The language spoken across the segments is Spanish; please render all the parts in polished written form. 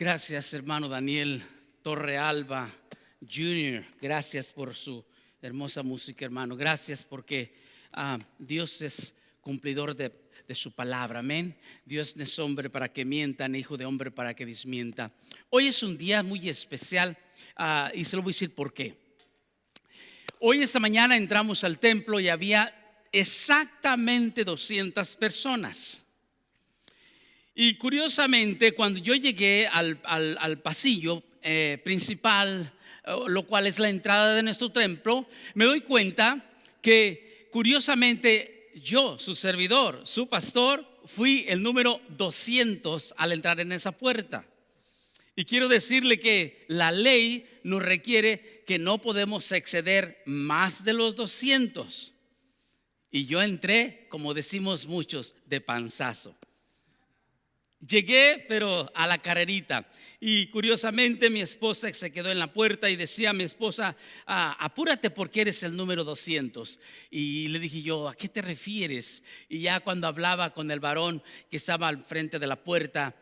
Gracias, hermano Daniel Torrealba Jr. Gracias por su hermosa música, hermano. Gracias porque Dios es cumplidor de su palabra. Amén. Dios no es hombre para que mienta, ni hijo de hombre para que desmienta. Hoy es un día muy especial y se lo voy a decir por qué. Hoy esta mañana entramos al templo y había exactamente 200 personas. Y curiosamente, cuando yo llegué al pasillo principal, lo cual es la entrada de nuestro templo, me doy cuenta que curiosamente yo, su servidor, su pastor, fui el número 200 al entrar en esa puerta. Y quiero decirle que la ley nos requiere que no podemos exceder más de los 200. Y yo entré, como decimos muchos, de panzazo. Llegué, pero a la carrerita. Y curiosamente mi esposa se quedó en la puerta y decía a mi esposa, apúrate porque eres el número 200. Y le dije yo, ¿a qué te refieres? Y ya cuando hablaba con el varón que estaba al frente de la puerta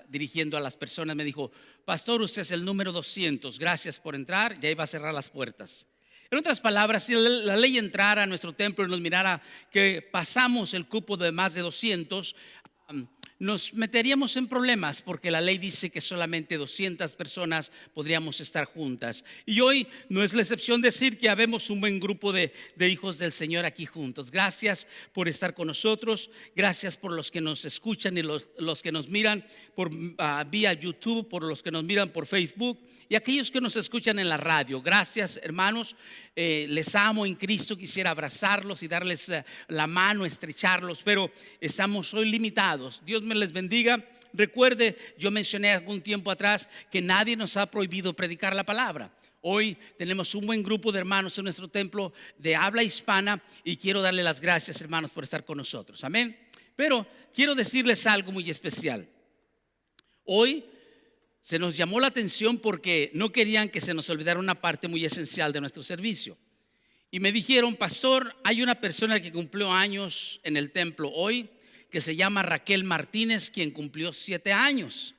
dirigiendo a las personas, me dijo, pastor, usted es el número 200, gracias por entrar, ya iba a cerrar las puertas. En otras palabras, si la ley entrara a nuestro templo y nos mirara que pasamos el cupo de más de 200, nos meteríamos en problemas porque la ley dice que solamente 200 personas podríamos estar juntas. Y hoy no es la excepción decir que habemos un buen grupo de hijos del Señor aquí juntos. Gracias por estar con nosotros. Gracias por los que nos escuchan y los que nos miran por vía YouTube, por los que nos miran por Facebook y aquellos que nos escuchan en la radio. Gracias, hermanos. Les amo en Cristo, quisiera abrazarlos y darles la mano, estrecharlos, pero estamos hoy limitados. Dios me les bendiga. Recuerde, yo mencioné algún tiempo atrás que nadie nos ha prohibido predicar la palabra. Hoy tenemos un buen grupo de hermanos en nuestro templo de habla hispana y quiero darle las gracias, hermanos, por estar con nosotros. Amén. Pero quiero decirles algo muy especial. Hoy se nos llamó la atención porque no querían que se nos olvidara una parte muy esencial de nuestro servicio. Y me dijeron, pastor, hay una persona que cumplió años en el templo hoy, que se llama Raquel Martínez, quien cumplió 7 años.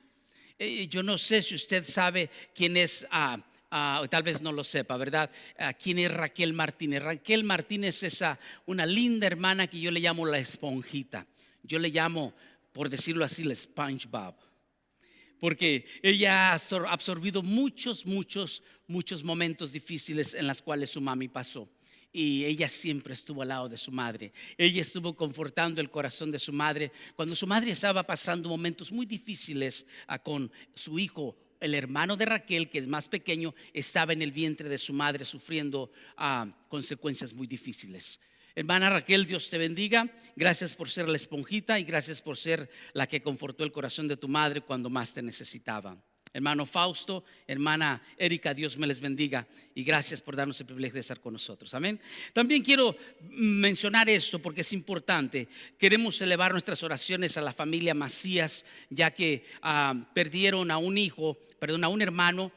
Yo no sé si usted sabe quién es, tal vez no lo sepa, ¿verdad? ¿Quién es Raquel Martínez? Raquel Martínez es una linda hermana que yo le llamo la esponjita. Yo le llamo, por decirlo así, la SpongeBob. Porque ella ha absorbido muchos momentos difíciles en los cuales su mami pasó. Y ella siempre estuvo al lado de su madre. Ella estuvo confortando el corazón de su madre cuando su madre estaba pasando momentos muy difíciles con su hijo. El hermano de Raquel, que es más pequeño, estaba en el vientre de su madre sufriendo consecuencias muy difíciles. Hermana Raquel, Dios te bendiga. Gracias por ser la esponjita y gracias por ser la que confortó el corazón de tu madre cuando más te necesitaba. Hermano Fausto, hermana Erika, Dios me les bendiga y gracias por darnos el privilegio de estar con nosotros. Amén. También quiero mencionar esto porque es importante. Queremos elevar nuestras oraciones a la familia Macías, ya que perdieron a un hermano,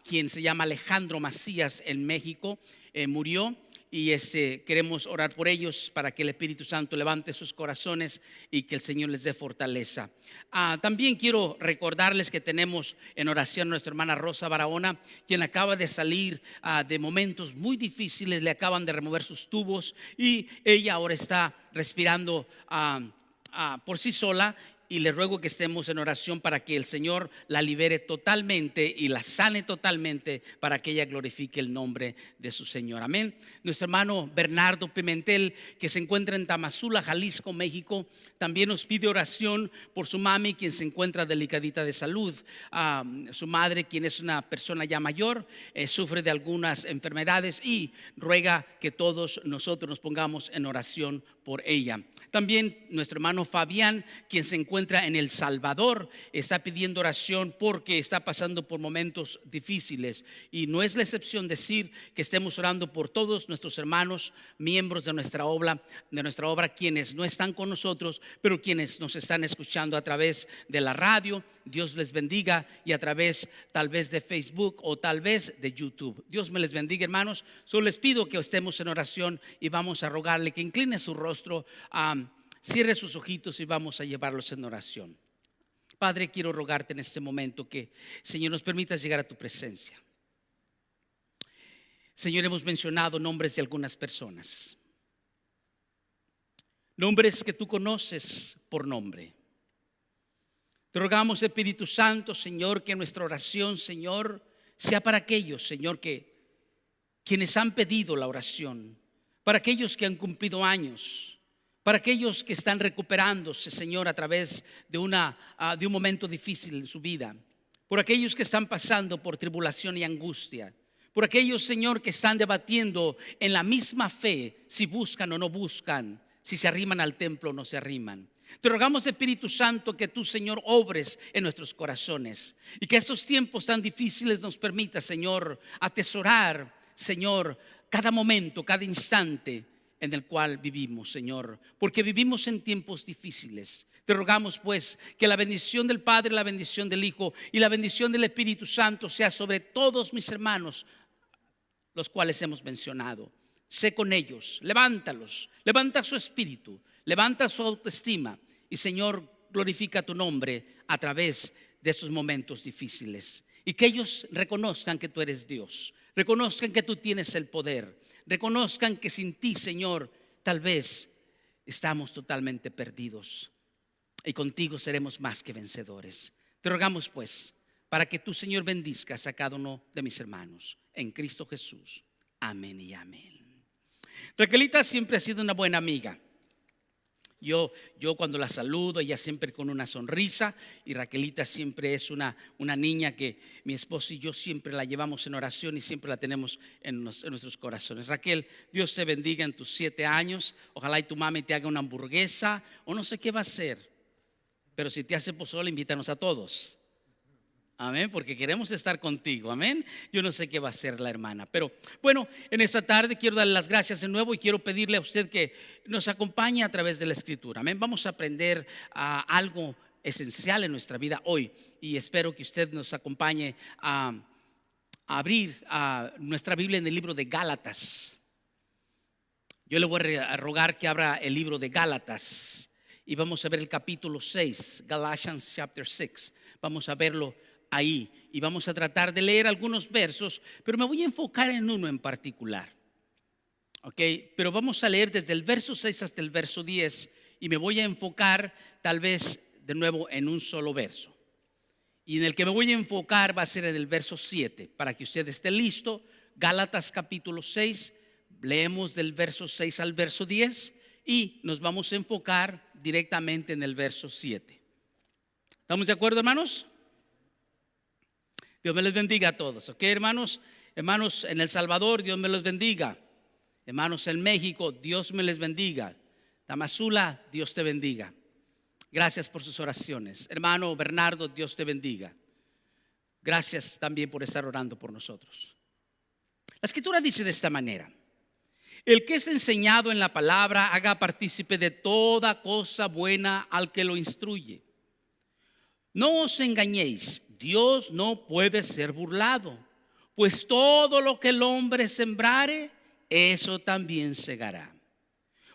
quien se llama Alejandro Macías en México, murió. Y queremos orar por ellos para que el Espíritu Santo levante sus corazones y que el Señor les dé fortaleza. También quiero recordarles que tenemos en oración a nuestra hermana Rosa Barahona, quien acaba de salir de momentos muy difíciles. Le acaban de remover sus tubos y ella ahora está respirando por sí sola. Y le ruego que estemos en oración para que el Señor la libere totalmente y la sane totalmente para que ella glorifique el nombre de su Señor. Amén. Nuestro hermano Bernardo Pimentel, que se encuentra en Tamazula, Jalisco, México, también nos pide oración por su mami, quien se encuentra delicadita de salud. Su madre, quien es una persona ya mayor, sufre de algunas enfermedades y ruega que todos nosotros nos pongamos en oración por ella. También nuestro hermano Fabián, quien se encuentra en El Salvador, está pidiendo oración porque está pasando por momentos difíciles. Y no es la excepción decir que estemos orando por todos nuestros hermanos, miembros de nuestra obra, quienes no están con nosotros, pero quienes nos están escuchando a través de la radio. Dios les bendiga, y a través tal vez de Facebook o tal vez de YouTube. Dios me les bendiga, hermanos. Solo les pido que estemos en oración y vamos a rogarle que incline su rostro, cierre sus ojitos y vamos a llevarlos en oración. Padre, quiero rogarte en este momento que, Señor, nos permitas llegar a tu presencia. Señor, hemos mencionado nombres de algunas personas, nombres que tú conoces por nombre. Te rogamos, Espíritu Santo, Señor, que nuestra oración, Señor, sea para aquellos, Señor, quienes han pedido la oración, para aquellos que han cumplido años, para aquellos que están recuperándose, Señor, a través de un momento difícil en su vida, por aquellos que están pasando por tribulación y angustia, por aquellos, Señor, que están debatiendo en la misma fe si buscan o no buscan, si se arriman al templo o no se arriman. Te rogamos, Espíritu Santo, que tú, Señor, obres en nuestros corazones y que estos tiempos tan difíciles nos permita, Señor, atesorar, Señor, cada momento, cada instante en el cual vivimos, Señor, porque vivimos en tiempos difíciles. Te rogamos, pues, que la bendición del Padre, la bendición del Hijo y la bendición del Espíritu Santo sea sobre todos mis hermanos, los cuales hemos mencionado. Sé con ellos, levántalos, levanta su espíritu, levanta su autoestima y, Señor, glorifica tu nombre a través de estos momentos difíciles. Y que ellos reconozcan que tú eres Dios, reconozcan que tú tienes el poder, reconozcan que sin ti, Señor, tal vez estamos totalmente perdidos y contigo seremos más que vencedores. Te rogamos, pues, para que tú, Señor, bendizcas a cada uno de mis hermanos en Cristo Jesús. Amén y amén. Raquelita siempre ha sido una buena amiga. Yo cuando la saludo, ella siempre con una sonrisa, y Raquelita siempre es una niña que mi esposo y yo siempre la llevamos en oración y siempre la tenemos en nuestros corazones. Raquel, Dios te bendiga en tus 7 años. Ojalá y tu mami te haga una hamburguesa o no sé qué va a hacer, pero si te hace pozole, invítanos a todos. Amén, porque queremos estar contigo, amén. Yo no sé qué va a hacer la hermana, pero bueno, en esta tarde quiero darle las gracias de nuevo y quiero pedirle a usted que nos acompañe a través de la escritura, amén. Vamos a aprender algo esencial en nuestra vida hoy y espero que usted nos acompañe a abrir nuestra Biblia en el libro de Gálatas. Yo le voy a rogar que abra el libro de Gálatas y vamos a ver el capítulo 6, Galatians chapter 6. Vamos a verlo ahí y vamos a tratar de leer algunos versos, pero me voy a enfocar en uno en particular. Ok, pero vamos a leer desde el verso 6 hasta el verso 10 y me voy a enfocar tal vez de nuevo en un solo verso. Y en el que me voy a enfocar va a ser en el verso 7, para que usted esté listo. Gálatas capítulo 6, leemos del verso 6 al verso 10 y nos vamos a enfocar directamente en el verso 7. ¿Estamos de acuerdo, hermanos? Dios me les bendiga a todos, ¿ok, hermanos? Hermanos en El Salvador, Dios me los bendiga. Hermanos en México, Dios me les bendiga. Tamazula, Dios te bendiga. Gracias por sus oraciones. Hermano Bernardo, Dios te bendiga. Gracias también por estar orando por nosotros. La escritura dice de esta manera: el que es enseñado en la palabra haga partícipe de toda cosa buena al que lo instruye. No os engañéis, Dios no puede ser burlado, pues todo lo que el hombre sembrare, eso también segará.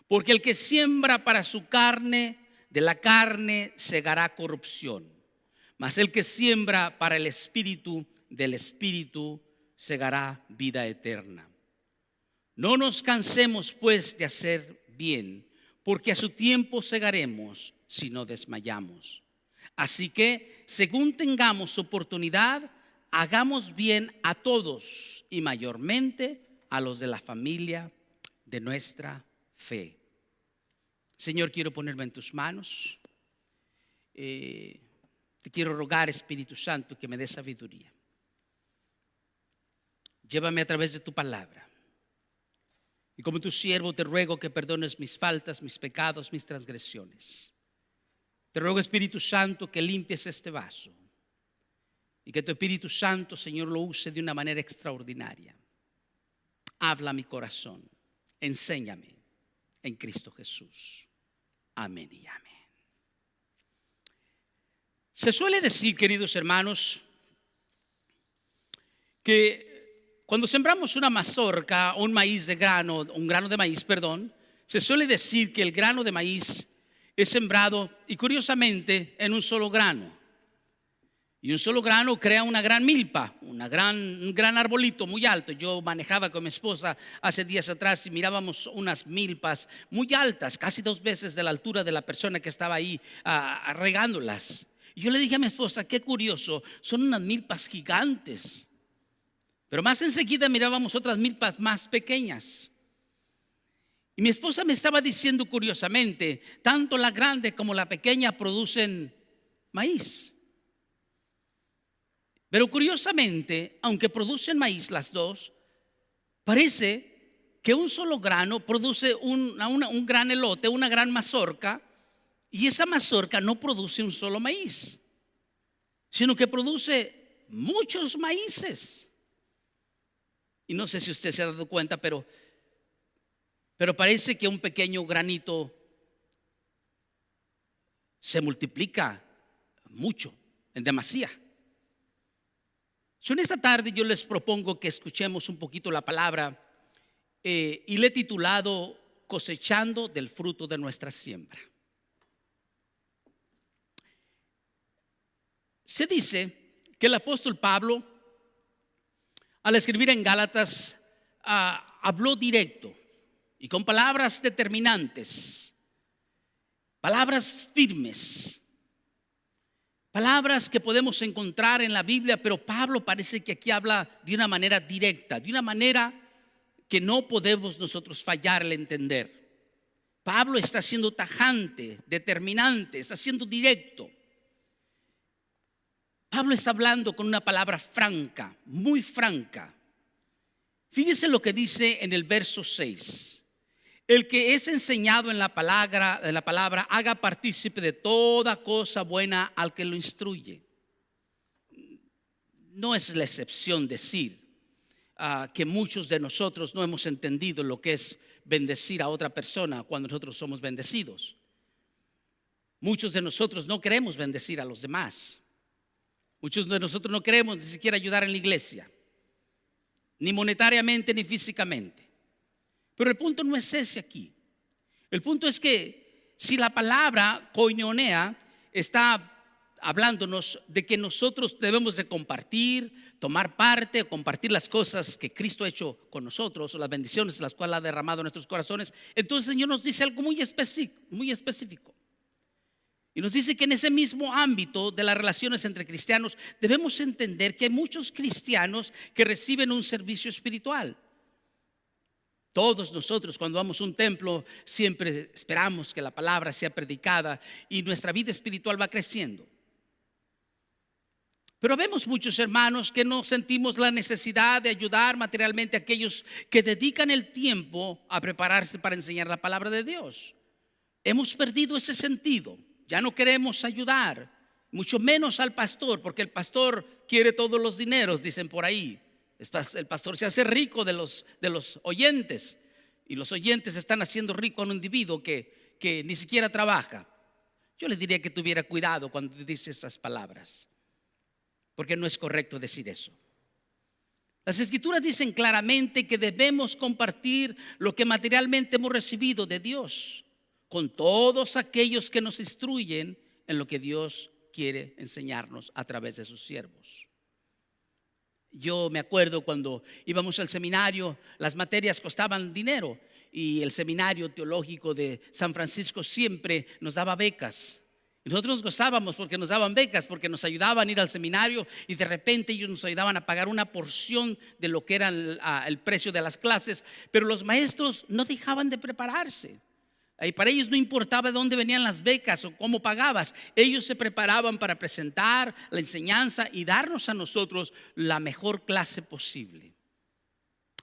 Porque el que siembra para su carne, de la carne segará corrupción. Mas el que siembra para el espíritu, del espíritu segará vida eterna. No nos cansemos pues de hacer bien, porque a su tiempo segaremos si no desmayamos. Así que, según tengamos oportunidad, hagamos bien a todos y mayormente a los de la familia de nuestra fe. Señor, quiero ponerme en tus manos. Te quiero rogar, Espíritu Santo, que me dé sabiduría. Llévame a través de tu palabra. Y como tu siervo te ruego que perdones mis faltas, mis pecados, mis transgresiones. Te ruego, Espíritu Santo, que limpies este vaso y que tu Espíritu Santo, Señor, lo use de una manera extraordinaria. Habla a mi corazón, enséñame en Cristo Jesús. Amén y amén. Se suele decir, queridos hermanos, que cuando sembramos una mazorca o un grano de maíz, se suele decir que el grano de maíz es sembrado, y curiosamente, en un solo grano. Y un solo grano crea una gran milpa, un gran arbolito muy alto. Yo manejaba con mi esposa hace días atrás y mirábamos unas milpas muy altas, casi 2 veces de la altura de la persona que estaba ahí regándolas. Y yo le dije a mi esposa, qué curioso, son unas milpas gigantes. Pero más enseguida mirábamos otras milpas más pequeñas. Y mi esposa me estaba diciendo curiosamente, tanto la grande como la pequeña producen maíz. Pero curiosamente, aunque producen maíz las dos, parece que un solo grano produce un gran elote, una gran mazorca, y esa mazorca no produce un solo maíz, sino que produce muchos maíces. Y no sé si usted se ha dado cuenta, pero parece que un pequeño granito se multiplica mucho, en demasía. En esta tarde yo les propongo que escuchemos un poquito la palabra y le he titulado Cosechando del fruto de nuestra siembra. Se dice que el apóstol Pablo, al escribir en Gálatas, habló directo y con palabras determinantes, palabras firmes, palabras que podemos encontrar en la Biblia, pero Pablo parece que aquí habla de una manera directa, de una manera que no podemos nosotros fallar al entender. Pablo está siendo tajante, determinante, está siendo directo. Pablo está hablando con una palabra franca, muy franca. Fíjese lo que dice en el verso 6. El que es enseñado en la palabra haga partícipe de toda cosa buena al que lo instruye. No es la excepción decir que muchos de nosotros no hemos entendido lo que es bendecir a otra persona cuando nosotros somos bendecidos. Muchos de nosotros no queremos bendecir a los demás. Muchos de nosotros no queremos ni siquiera ayudar en la iglesia, ni monetariamente ni físicamente. Pero el punto no es ese aquí. El punto es que si la palabra koinonea está hablándonos de que nosotros debemos de compartir, tomar parte, compartir las cosas que Cristo ha hecho con nosotros, o las bendiciones las cuales ha derramado en nuestros corazones, entonces el Señor nos dice algo muy específico. Y nos dice que en ese mismo ámbito de las relaciones entre cristianos debemos entender que hay muchos cristianos que reciben un servicio espiritual. Todos nosotros cuando vamos a un templo siempre esperamos que la palabra sea predicada y nuestra vida espiritual va creciendo. Pero vemos muchos hermanos que no sentimos la necesidad de ayudar materialmente a aquellos que dedican el tiempo a prepararse para enseñar la palabra de Dios. Hemos perdido ese sentido. Ya no queremos ayudar, mucho menos al pastor, porque el pastor quiere todos los dineros, dicen por ahí. El pastor se hace rico de los oyentes, y los oyentes están haciendo rico a un individuo que ni siquiera trabaja. Yo le diría que tuviera cuidado cuando dice esas palabras, porque no es correcto decir eso. Las escrituras dicen claramente que debemos compartir lo que materialmente hemos recibido de Dios con todos aquellos que nos instruyen en lo que Dios quiere enseñarnos a través de sus siervos. Yo me acuerdo cuando íbamos al seminario, las materias costaban dinero y el seminario teológico de San Francisco siempre nos daba becas. Y nosotros nos gozábamos porque nos daban becas, porque nos ayudaban a ir al seminario y de repente ellos nos ayudaban a pagar una porción de lo que era el precio de las clases. Pero los maestros no dejaban de prepararse. Y para ellos no importaba de dónde venían las becas o cómo pagabas. Ellos se preparaban para presentar la enseñanza y darnos a nosotros la mejor clase posible.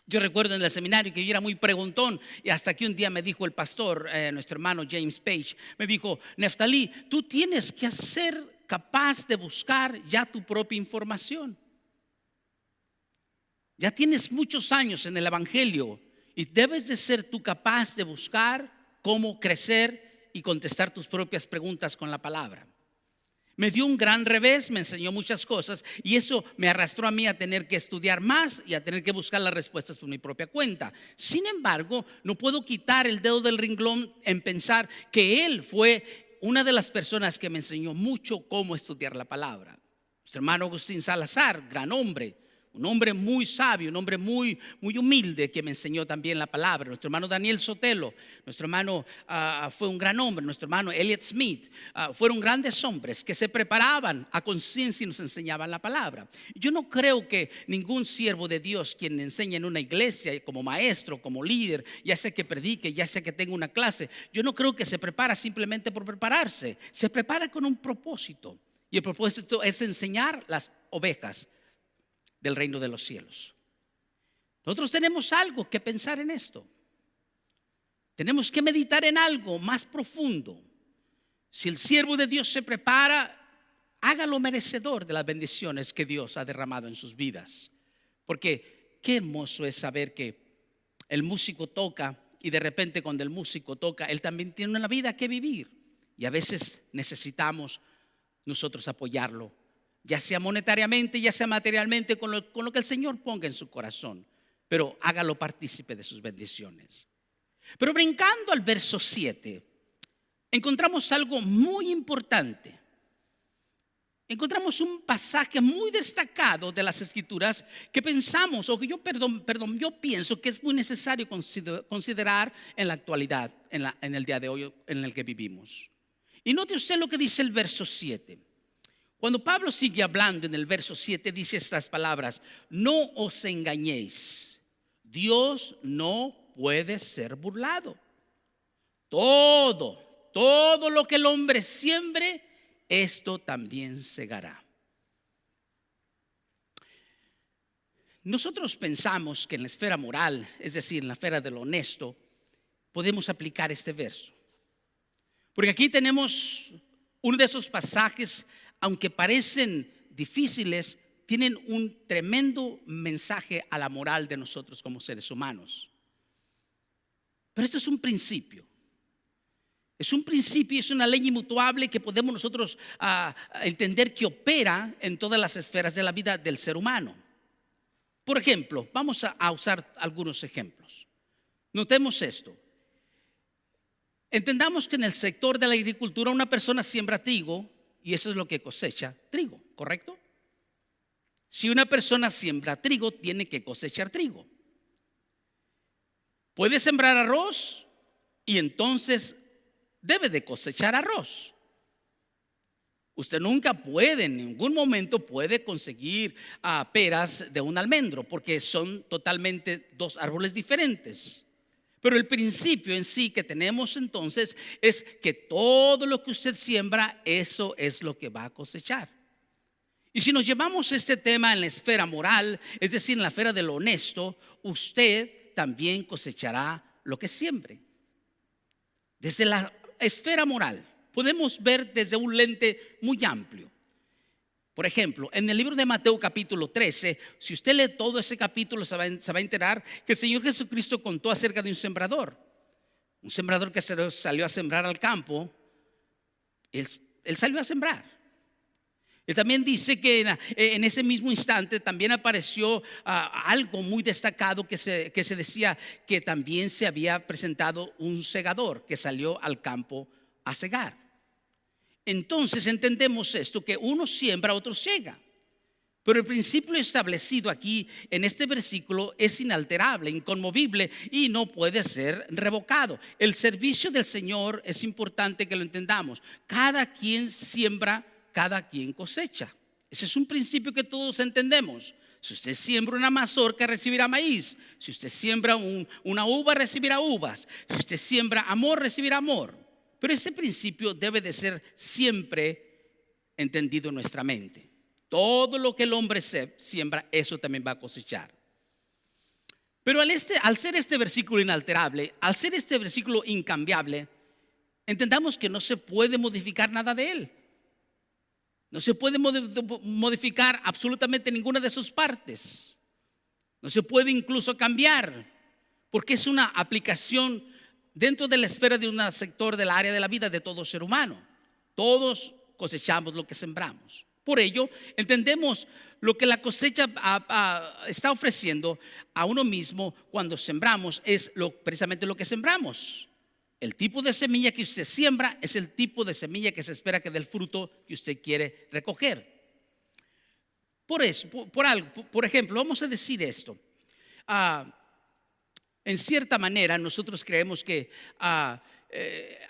Yo recuerdo en el seminario que yo era muy preguntón y hasta que un día me dijo el pastor, nuestro hermano James Page, me dijo: Neftalí, tú tienes que ser capaz de buscar ya tu propia información. Ya tienes muchos años en el evangelio y debes de ser tú capaz de buscar cómo crecer y contestar tus propias preguntas con la palabra. Me dio un gran revés, me enseñó muchas cosas y eso me arrastró a mí a tener que estudiar más y a tener que buscar las respuestas por mi propia cuenta. Sin embargo, no puedo quitar el dedo del renglón en pensar que él fue una de las personas que me enseñó mucho cómo estudiar la palabra. Nuestro hermano Agustín Salazar, gran hombre, un hombre muy sabio, un hombre muy humilde que me enseñó también la palabra. Nuestro hermano Daniel Sotelo, nuestro hermano fue un gran hombre. Nuestro hermano Elliot Smith, fueron grandes hombres que se preparaban a conciencia y nos enseñaban la palabra. Yo no creo que ningún siervo de Dios quien enseña en una iglesia como maestro, como líder, ya sea que predique, ya sea que tenga una clase, yo no creo que se prepara simplemente por prepararse. Se prepara con un propósito, y el propósito es enseñar las ovejas del reino de los cielos. Nosotros tenemos algo que pensar en esto. Tenemos que meditar en algo más profundo. Si el siervo de Dios se prepara, hágalo merecedor de las bendiciones que Dios ha derramado en sus vidas. Porque qué hermoso es saber que el músico toca, y de repente cuando el músico toca, él también tiene una vida que vivir, y a veces necesitamos nosotros apoyarlo, ya sea monetariamente, ya sea materialmente, con lo que el Señor ponga en su corazón, pero hágalo partícipe de sus bendiciones. Pero brincando al verso 7, encontramos algo muy importante. Encontramos un pasaje muy destacado de las Escrituras que pensamos, o que yo pienso que es muy necesario considerar en la actualidad, en el día de hoy en el que vivimos. Y note usted lo que dice el verso 7. Cuando Pablo sigue hablando en el verso 7, dice estas palabras: no os engañéis, Dios no puede ser burlado. Todo lo que el hombre siembre, esto también segará. Nosotros pensamos que en la esfera moral, es decir, en la esfera de lo honesto, podemos aplicar este verso. Porque aquí tenemos uno de esos pasajes, aunque parecen difíciles, tienen un tremendo mensaje a la moral de nosotros como seres humanos. Pero esto es un principio. Es un principio, es una ley inmutable que podemos nosotros entender que opera en todas las esferas de la vida del ser humano. Por ejemplo, vamos a usar algunos ejemplos. Notemos esto. Entendamos que en el sector de la agricultura una persona siembra trigo y eso es lo que cosecha, trigo, ¿correcto? Si una persona siembra trigo, tiene que cosechar trigo. Puede sembrar arroz y entonces debe de cosechar arroz. Usted nunca puede, en ningún momento puede conseguir peras de un almendro, porque son totalmente dos árboles diferentes. Pero el principio en sí que tenemos entonces es que todo lo que usted siembra, eso es lo que va a cosechar. Y si nos llevamos este tema en la esfera moral, es decir, en la esfera de lo honesto, usted también cosechará lo que siembre. Desde la esfera moral podemos ver desde un lente muy amplio. Por ejemplo, en el libro de Mateo capítulo 13, si usted lee todo ese capítulo se va a enterar que el Señor Jesucristo contó acerca de un sembrador que salió a sembrar al campo. Él salió a sembrar. Él también dice que en ese mismo instante también apareció algo muy destacado que se decía que también se había presentado un segador que salió al campo a segar. Entonces entendemos esto, que uno siembra, otro ciega. Pero el principio establecido aquí en este versículo es inalterable, inconmovible y no puede ser revocado. El servicio del Señor es importante que lo entendamos. Cada quien siembra, cada quien cosecha. Ese es un principio que todos entendemos. Si usted siembra una mazorca, recibirá maíz. Si usted siembra una uva, recibirá uvas. Si usted siembra amor, recibirá amor. Pero ese principio debe de ser siempre entendido en nuestra mente. Todo lo que el hombre siembra, eso también va a cosechar. Pero al ser este versículo inalterable, al ser este versículo incambiable, entendamos que no se puede modificar nada de él. No se puede modificar absolutamente ninguna de sus partes. No se puede incluso cambiar, porque es una aplicación dentro de la esfera de un sector del área de la vida de todo ser humano. Todos cosechamos lo que sembramos. Por ello, entendemos lo que la cosecha está ofreciendo a uno mismo cuando sembramos es precisamente lo que sembramos. El tipo de semilla que usted siembra es el tipo de semilla que se espera que dé el fruto que usted quiere recoger. por eso, por algo. Por ejemplo, vamos a decir esto. En cierta manera, nosotros creemos que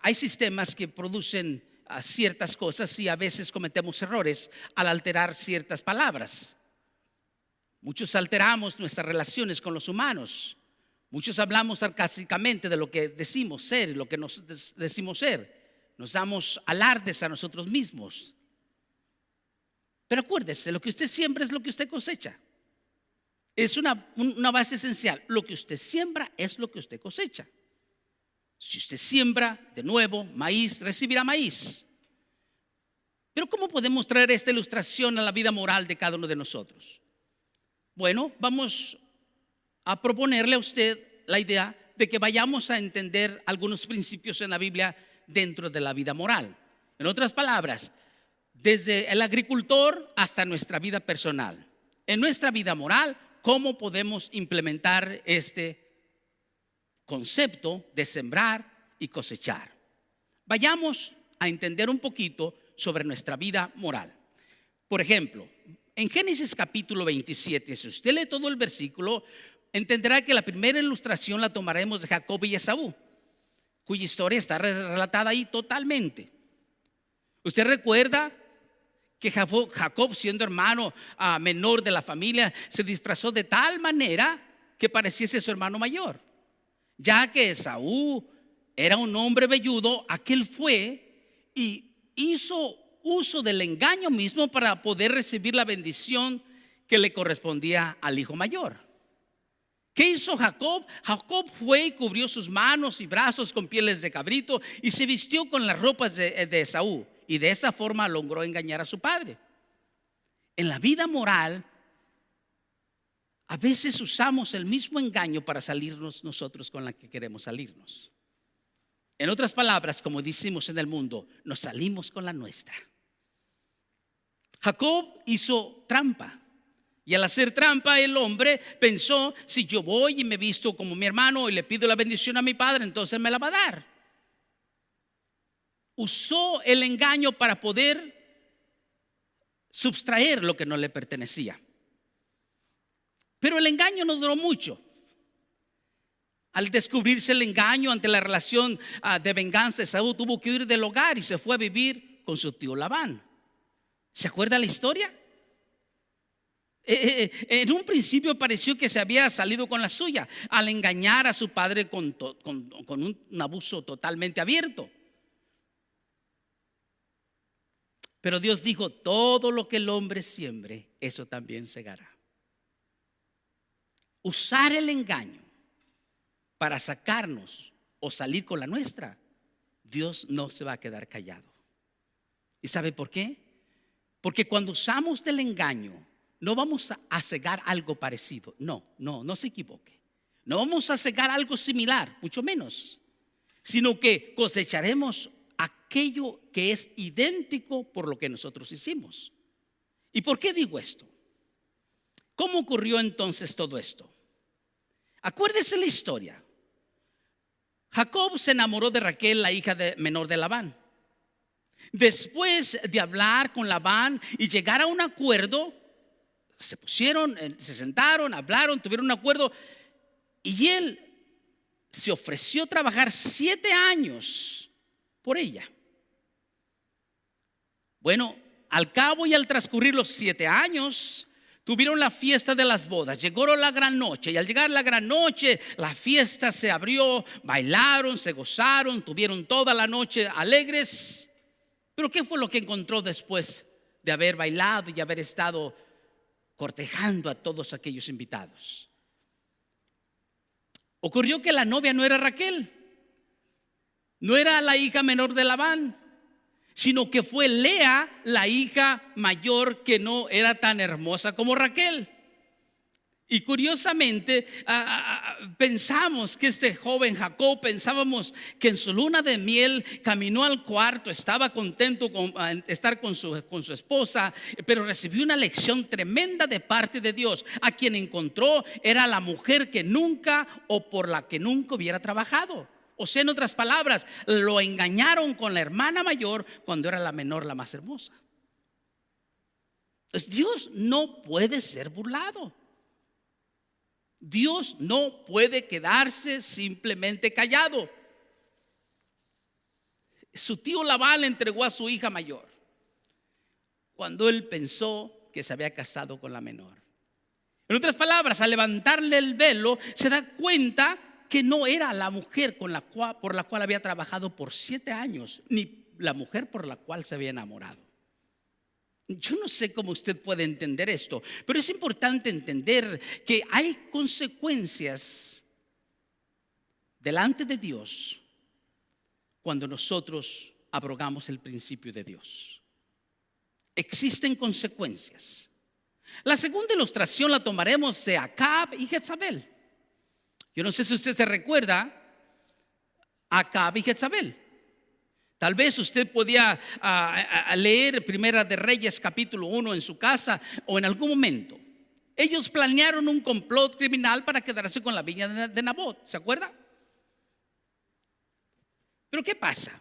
hay sistemas que producen ciertas cosas y a veces cometemos errores al alterar ciertas palabras. Muchos alteramos nuestras relaciones con los humanos. Muchos hablamos sarcásticamente de lo que decimos ser y lo que nos decimos ser. Nos damos alardes a nosotros mismos. Pero acuérdese, lo que usted siembra es lo que usted cosecha. Es una base esencial. Lo que usted siembra es lo que usted cosecha. Si usted siembra de nuevo maíz, recibirá maíz. Pero ¿cómo podemos traer esta ilustración a la vida moral de cada uno de nosotros? Bueno, vamos a proponerle a usted la idea de que vayamos a entender algunos principios en la Biblia dentro de la vida moral. En otras palabras, desde el agricultor hasta nuestra vida personal. En nuestra vida moral, ¿cómo podemos implementar este concepto de sembrar y cosechar? Vayamos a entender un poquito sobre nuestra vida moral. Por ejemplo, en Génesis capítulo 27, si usted lee todo el versículo, entenderá que la primera ilustración la tomaremos de Jacob y Esaú, cuya historia está relatada ahí totalmente. Usted recuerda que Jacob, siendo hermano menor de la familia, se disfrazó de tal manera que pareciese su hermano mayor. Ya que Esaú era un hombre velludo, aquel fue y hizo uso del engaño mismo para poder recibir la bendición que le correspondía al hijo mayor. ¿Qué hizo Jacob? Jacob fue y cubrió sus manos y brazos con pieles de cabrito y se vistió con las ropas de Esaú, y de esa forma logró engañar a su padre. En la vida moral, a veces usamos el mismo engaño para salirnos nosotros con la que queremos salirnos. En otras palabras, como decimos en el mundo, nos salimos con la nuestra. Jacob hizo trampa. Y al hacer trampa, el hombre pensó: si yo voy y me visto como mi hermano y le pido la bendición a mi padre, entonces me la va a dar. Usó el engaño para poder sustraer lo que no le pertenecía. Pero el engaño no duró mucho. Al descubrirse el engaño ante la relación de venganza, Esaú tuvo que huir del hogar y se fue a vivir con su tío Labán. ¿Se acuerda la historia? En un principio pareció que se había salido con la suya al engañar a su padre con un abuso totalmente abierto. Pero Dios dijo: todo lo que el hombre siembre, eso también segará. Usar el engaño para sacarnos o salir con la nuestra, Dios no se va a quedar callado. ¿Y sabe por qué? Porque cuando usamos del engaño, no vamos a cegar algo parecido. No se equivoque. No vamos a cegar algo similar, mucho menos. Sino que cosecharemos aquello que es idéntico por lo que nosotros hicimos. ¿Y por qué digo esto? ¿Cómo ocurrió entonces todo esto? Acuérdese la historia. Jacob se enamoró de Raquel, la hija menor de Labán. Después de hablar con Labán y llegar a un acuerdo, se sentaron, hablaron, tuvieron un acuerdo, y él se ofreció a trabajar 7 años por ella. Bueno, al cabo y al transcurrir los 7 años, tuvieron la fiesta de las bodas. Llegó la gran noche, y al llegar la gran noche, la fiesta se abrió, bailaron, se gozaron, tuvieron toda la noche alegres. Pero ¿qué fue lo que encontró después de haber bailado y haber estado cortejando a todos aquellos invitados? Ocurrió que la novia no era Raquel, no era la hija menor de Labán, sino que fue Lea, la hija mayor, que no era tan hermosa como Raquel. Y curiosamente pensamos que este joven Jacob, pensábamos que en su luna de miel caminó al cuarto, estaba contento con estar con su esposa, pero recibió una lección tremenda de parte de Dios. A quien encontró era la mujer que nunca o por la que nunca hubiera trabajado. O sea, en otras palabras, lo engañaron con la hermana mayor cuando era la menor, la más hermosa. Pues Dios no puede ser burlado. Dios no puede quedarse simplemente callado. Su tío Labán le entregó a su hija mayor cuando él pensó que se había casado con la menor. En otras palabras, al levantarle el velo, se da cuenta que no era la mujer por la cual había trabajado por 7 años, ni la mujer por la cual se había enamorado. Yo no sé cómo usted puede entender esto, pero es importante entender que hay consecuencias delante de Dios cuando nosotros abrogamos el principio de Dios. Existen consecuencias. La segunda ilustración la tomaremos de Acab y Jezabel. Yo no sé si usted se recuerda a Acab y Jezabel. Tal vez usted podía leer Primera de Reyes capítulo 1 en su casa o en algún momento. Ellos planearon un complot criminal para quedarse con la viña de Nabot. ¿Se acuerda? Pero ¿qué pasa?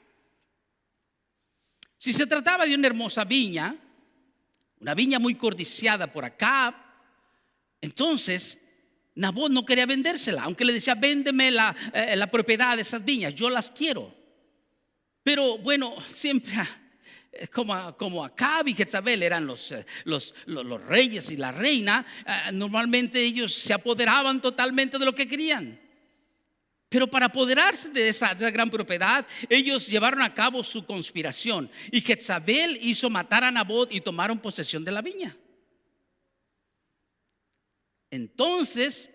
Si se trataba de una hermosa viña, una viña muy codiciada por Acab, entonces Nabot no quería vendérsela, aunque le decía: véndeme la propiedad de esas viñas, yo las quiero. Pero bueno, siempre como Acab y Jezabel eran los reyes y la reina, normalmente ellos se apoderaban totalmente de lo que querían. Pero para apoderarse de esa gran propiedad, ellos llevaron a cabo su conspiración. Y Jezabel hizo matar a Nabot y tomaron posesión de la viña. Entonces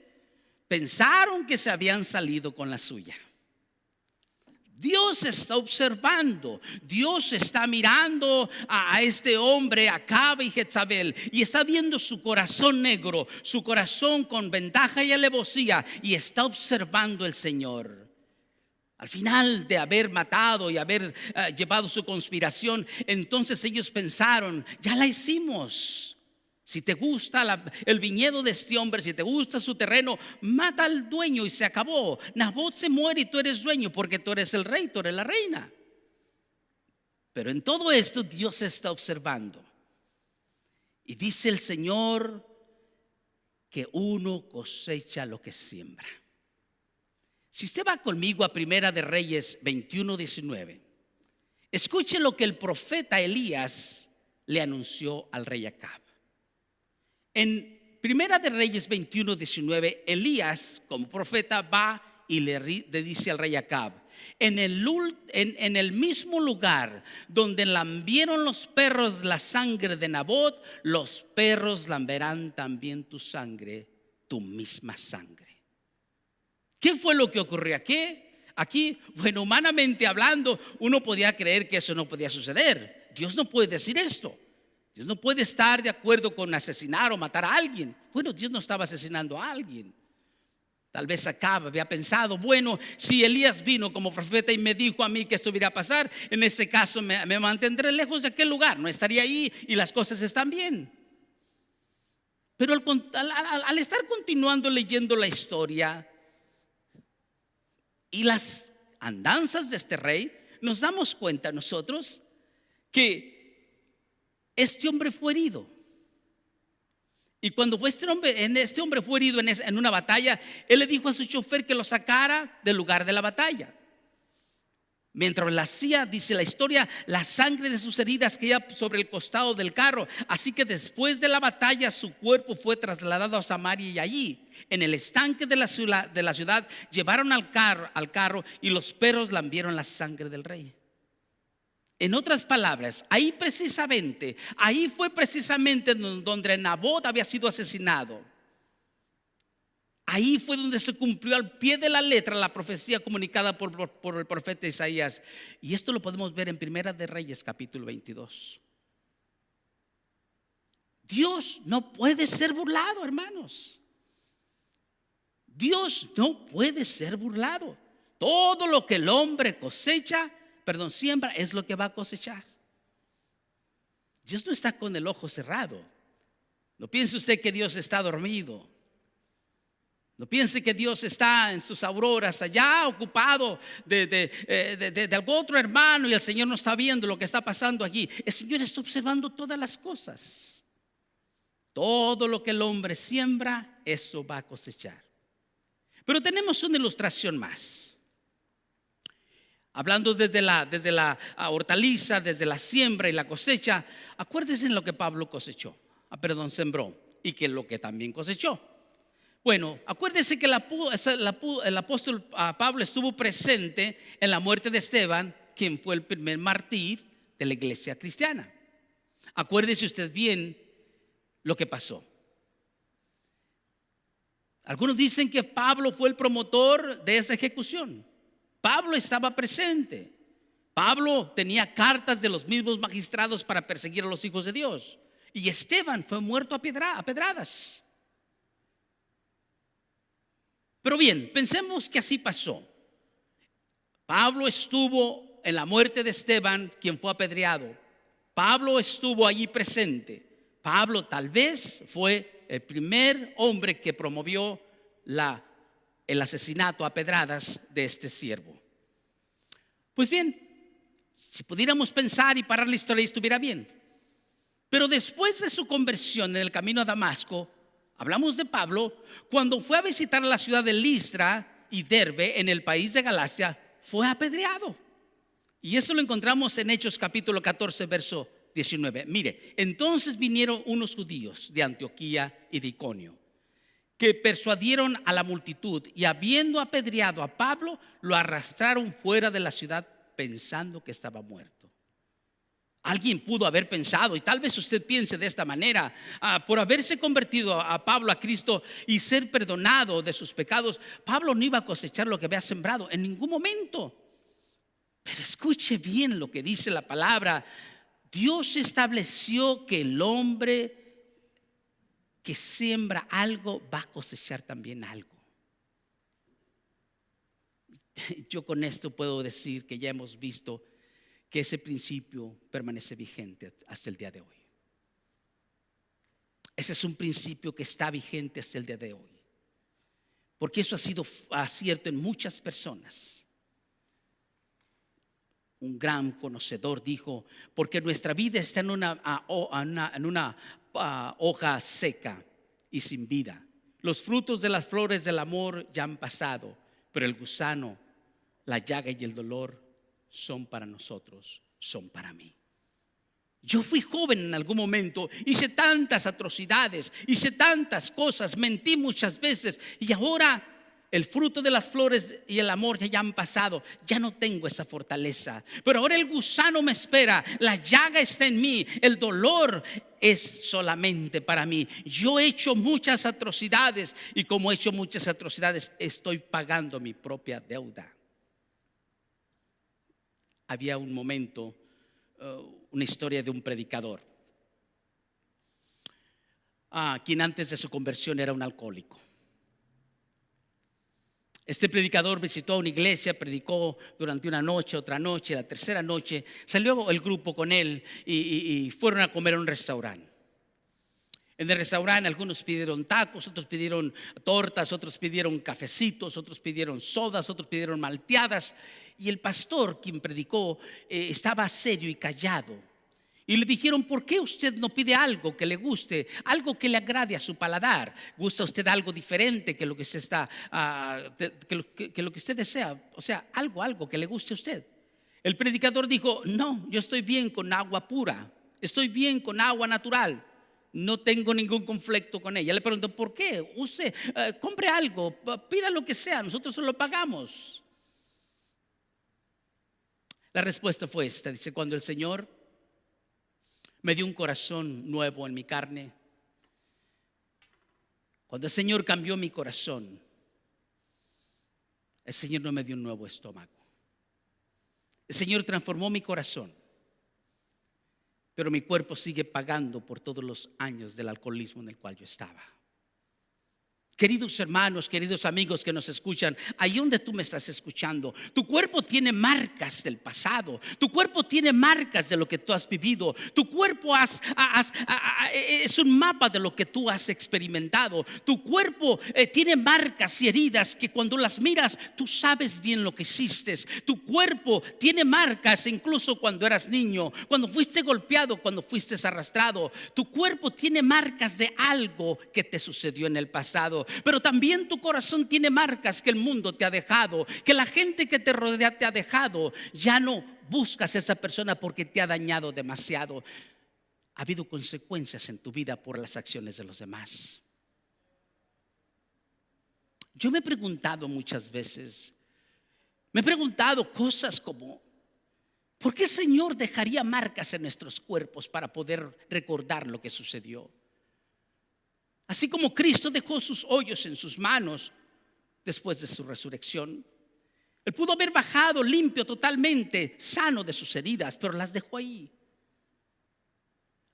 pensaron que se habían salido con la suya. Dios está observando, Dios está mirando a este hombre, Acab y Jezabel, y está viendo su corazón negro, su corazón con ventaja y alevosía, y está observando el Señor. Al final de haber matado y haber llevado su conspiración, entonces ellos pensaron: ya la hicimos. Si te gusta el viñedo de este hombre, si te gusta su terreno, mata al dueño y se acabó. Nabot se muere y tú eres dueño, porque tú eres el rey, tú eres la reina. Pero en todo esto Dios está observando. Y dice el Señor que uno cosecha lo que siembra. Si usted va conmigo a Primera de Reyes 21:19, escuche lo que el profeta Elías le anunció al rey Acab. En Primera de Reyes 21:19, Elías como profeta va y le dice al rey Acab: en el mismo lugar donde lambieron los perros la sangre de Nabot, los perros lamberán también tu sangre, tu misma sangre. ¿Qué fue lo que ocurrió aquí? Bueno, humanamente hablando, uno podía creer que eso no podía suceder. Dios no puede decir esto. Dios no puede estar de acuerdo con asesinar o matar a alguien. Bueno, Dios no estaba asesinando a alguien. Tal vez Acab había pensado: bueno, si Elías vino como profeta y me dijo a mí que esto iba a pasar, en ese caso me mantendré lejos de aquel lugar, no estaría ahí y las cosas están bien. Pero al estar continuando leyendo la historia y las andanzas de este rey, nos damos cuenta nosotros que este hombre fue herido. Y cuando este hombre fue herido en una batalla, él le dijo a su chofer que lo sacara del lugar de la batalla. Mientras lo hacía, dice la historia, la sangre de sus heridas caía sobre el costado del carro. Así que después de la batalla, su cuerpo fue trasladado a Samaria, y allí, en el estanque de la ciudad, llevaron al carro y los perros lambieron la sangre del rey. En otras palabras, ahí fue precisamente donde Nabot había sido asesinado. Ahí fue donde se cumplió al pie de la letra la profecía comunicada por el profeta Isaías. Y esto lo podemos ver en Primera de Reyes capítulo 22. Dios no puede ser burlado, hermanos. Dios no puede ser burlado. Todo lo que el hombre siembra, es lo que va a cosechar. Dios no está con el ojo cerrado. No piense usted que Dios está dormido. No piense que Dios está en sus auroras allá, ocupado de algún otro hermano, y el Señor no está viendo lo que está pasando aquí. El Señor está observando todas las cosas. Todo lo que el hombre siembra, eso va a cosechar. Pero tenemos una ilustración más. Hablando desde la hortaliza, desde la siembra y la cosecha, acuérdense en lo que Pablo sembró y que lo que también cosechó. Bueno, acuérdense que el apóstol Pablo estuvo presente en la muerte de Esteban, quien fue el primer mártir de la iglesia cristiana. Acuérdese usted bien lo que pasó. Algunos dicen que Pablo fue el promotor de esa ejecución. Pablo estaba presente. Pablo tenía cartas de los mismos magistrados para perseguir a los hijos de Dios. Y Esteban fue muerto a pedradas. Pero bien, pensemos que así pasó. Pablo estuvo en la muerte de Esteban, quien fue apedreado. Pablo estuvo allí presente. Pablo tal vez fue el primer hombre que promovió el asesinato a pedradas de este siervo. Pues bien, si pudiéramos pensar y parar la historia, estuviera bien. Pero después de su conversión en el camino a Damasco, hablamos de Pablo, cuando fue a visitar la ciudad de Listra y Derbe en el país de Galacia, fue apedreado. Y eso lo encontramos en Hechos capítulo 14, verso 19. Mire, entonces vinieron unos judíos de Antioquía y de Iconio, que persuadieron a la multitud, y habiendo apedreado a Pablo, lo arrastraron fuera de la ciudad pensando que estaba muerto. Alguien pudo haber pensado, y tal vez usted piense de esta manera, por haberse convertido a Pablo a Cristo y ser perdonado de sus pecados, Pablo no iba a cosechar lo que había sembrado en ningún momento. Pero escuche bien lo que dice la palabra. Dios estableció que el hombre que siembra algo va a cosechar también algo. Yo con esto puedo decir que ya hemos visto que ese principio permanece vigente hasta el día de hoy. Ese es un principio que está vigente hasta el día de hoy, porque eso ha sido cierto en muchas personas. Un gran conocedor dijo: porque nuestra vida está en una hoja seca y sin vida. Los frutos de las flores del amor ya han pasado, pero el gusano, la llaga y el dolor son para nosotros, son para mí. Yo fui joven en algún momento, hice tantas atrocidades, hice tantas cosas, mentí muchas veces, y ahora el fruto de las flores y el amor ya han pasado. Ya no tengo esa fortaleza, pero ahora el gusano me espera, la llaga está en mí, el dolor es solamente para mí. Yo he hecho muchas atrocidades, y como he hecho muchas atrocidades, estoy pagando mi propia deuda. Había un momento, una historia de un predicador, quien antes de su conversión era un alcohólico. Este predicador visitó una iglesia, predicó durante una noche, otra noche, la tercera noche salió el grupo con él y fueron a comer a un restaurante. En el restaurante algunos pidieron tacos, otros pidieron tortas, otros pidieron cafecitos, otros pidieron sodas, otros pidieron malteadas. Y el pastor, quien predicó, estaba serio y callado. Y le dijeron: ¿por qué usted no pide algo que le guste, algo que le agrade a su paladar? ¿Gusta usted algo diferente que lo que usted que lo que usted desea? O sea, algo que le guste a usted. El predicador dijo: no, yo estoy bien con agua pura, estoy bien con agua natural, no tengo ningún conflicto con ella. Le preguntó: ¿por qué? Usted compre algo, pida lo que sea, nosotros se lo pagamos. La respuesta fue esta: dice, cuando el Señor me dio un corazón nuevo en mi carne, cuando el Señor cambió mi corazón, el Señor no me dio un nuevo estómago. El Señor transformó mi corazón, pero mi cuerpo sigue pagando por todos los años del alcoholismo en el cual yo estaba. Queridos hermanos, queridos amigos que nos escuchan, ahí donde tú me estás escuchando, tu cuerpo tiene marcas del pasado, tu cuerpo tiene marcas de lo que tú has vivido, tu cuerpo es un mapa de lo que tú has experimentado, tu cuerpo tiene marcas y heridas que cuando las miras tú sabes bien lo que hiciste, tu cuerpo tiene marcas incluso cuando eras niño, cuando fuiste golpeado, cuando fuiste arrastrado, tu cuerpo tiene marcas de algo que te sucedió en el pasado. Pero también tu corazón tiene marcas que el mundo te ha dejado, que la gente que te rodea te ha dejado. Ya no buscas a esa persona porque te ha dañado demasiado. Ha habido consecuencias en tu vida por las acciones de los demás. Yo me he preguntado muchas veces, me he preguntado cosas como: ¿por qué el Señor dejaría marcas en nuestros cuerpos para poder recordar lo que sucedió? Así como Cristo dejó sus hoyos en sus manos después de su resurrección, Él pudo haber bajado limpio, totalmente sano de sus heridas, pero las dejó ahí.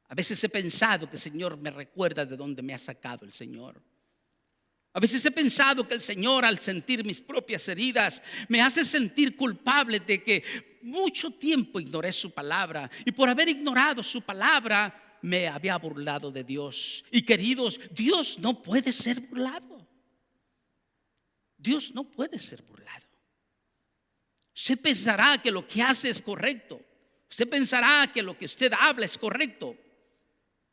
A veces he pensado que el Señor me recuerda de dónde me ha sacado el Señor. A veces he pensado que el Señor, al sentir mis propias heridas, me hace sentir culpable de que mucho tiempo ignoré su palabra, y por haber ignorado su palabra me había burlado de Dios. Y queridos, Dios no puede ser burlado. Dios no puede ser burlado. Usted pensará que lo que hace es correcto. Usted pensará que lo que usted habla es correcto.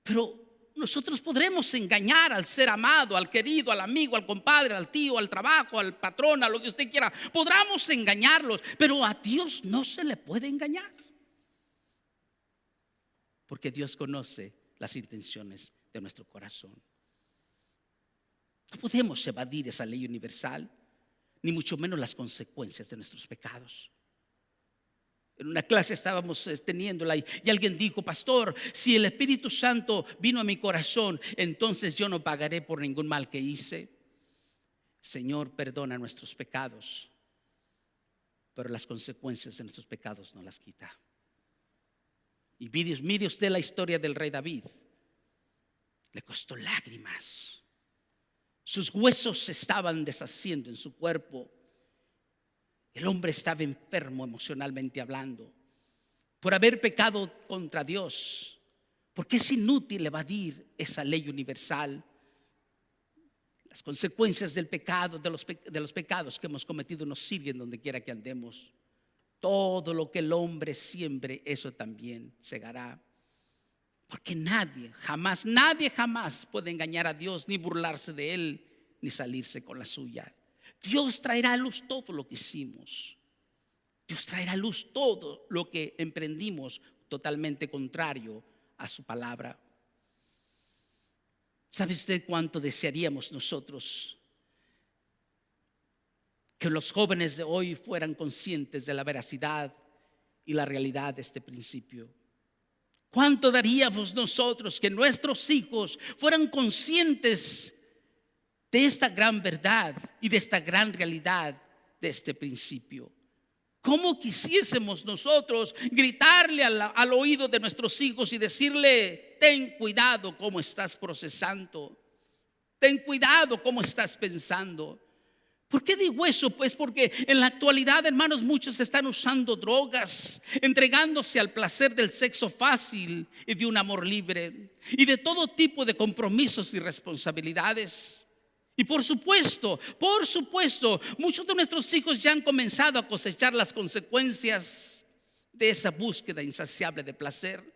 Pero nosotros podremos engañar al ser amado, al querido, al amigo, al compadre, al tío, al trabajo, al patrón, a lo que usted quiera. Podremos engañarlos, pero a Dios no se le puede engañar. Porque Dios conoce las intenciones de nuestro corazón. No podemos evadir esa ley universal, ni mucho menos las consecuencias de nuestros pecados. En una clase estábamos teniéndola y alguien dijo: pastor, si el Espíritu Santo vino a mi corazón, entonces yo no pagaré por ningún mal que hice. Señor, perdona nuestros pecados, pero las consecuencias de nuestros pecados no las quita. Y mire usted la historia del rey David. Le costó lágrimas. Sus huesos se estaban deshaciendo en su cuerpo. El hombre estaba enfermo emocionalmente hablando por haber pecado contra Dios, porque es inútil evadir esa ley universal. Las consecuencias del pecado, de los pecados que hemos cometido nos siguen donde quiera que andemos. Todo lo que el hombre siembre, eso también segará. Porque nadie jamás puede engañar a Dios, ni burlarse de Él, ni salirse con la suya. Dios traerá a luz todo lo que hicimos. Dios traerá a luz todo lo que emprendimos totalmente contrario a su palabra. ¿Sabe usted cuánto desearíamos nosotros que los jóvenes de hoy fueran conscientes de la veracidad y la realidad de este principio? ¿Cuánto daríamos nosotros que nuestros hijos fueran conscientes de esta gran verdad y de esta gran realidad de este principio? ¿Cómo quisiésemos nosotros gritarle al oído de nuestros hijos y decirle: ten cuidado cómo estás procesando, ten cuidado cómo estás pensando? ¿Por qué digo eso? Pues porque en la actualidad, hermanos, muchos están usando drogas, entregándose al placer del sexo fácil y de un amor libre, y de todo tipo de compromisos y responsabilidades. Y por supuesto, muchos de nuestros hijos ya han comenzado a cosechar las consecuencias de esa búsqueda insaciable de placer.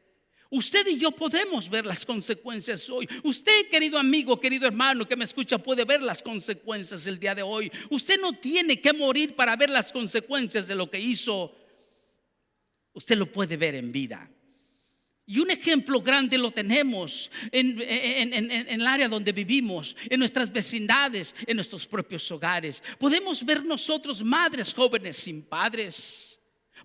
Usted y yo podemos ver las consecuencias hoy. Usted, querido amigo, querido hermano que me escucha, puede ver las consecuencias el día de hoy. Usted no tiene que morir para ver las consecuencias de lo que hizo. Usted lo puede ver en vida. Y un ejemplo grande lo tenemos en el área donde vivimos, en nuestras vecindades, en nuestros propios hogares. Podemos ver nosotros madres jóvenes sin padres.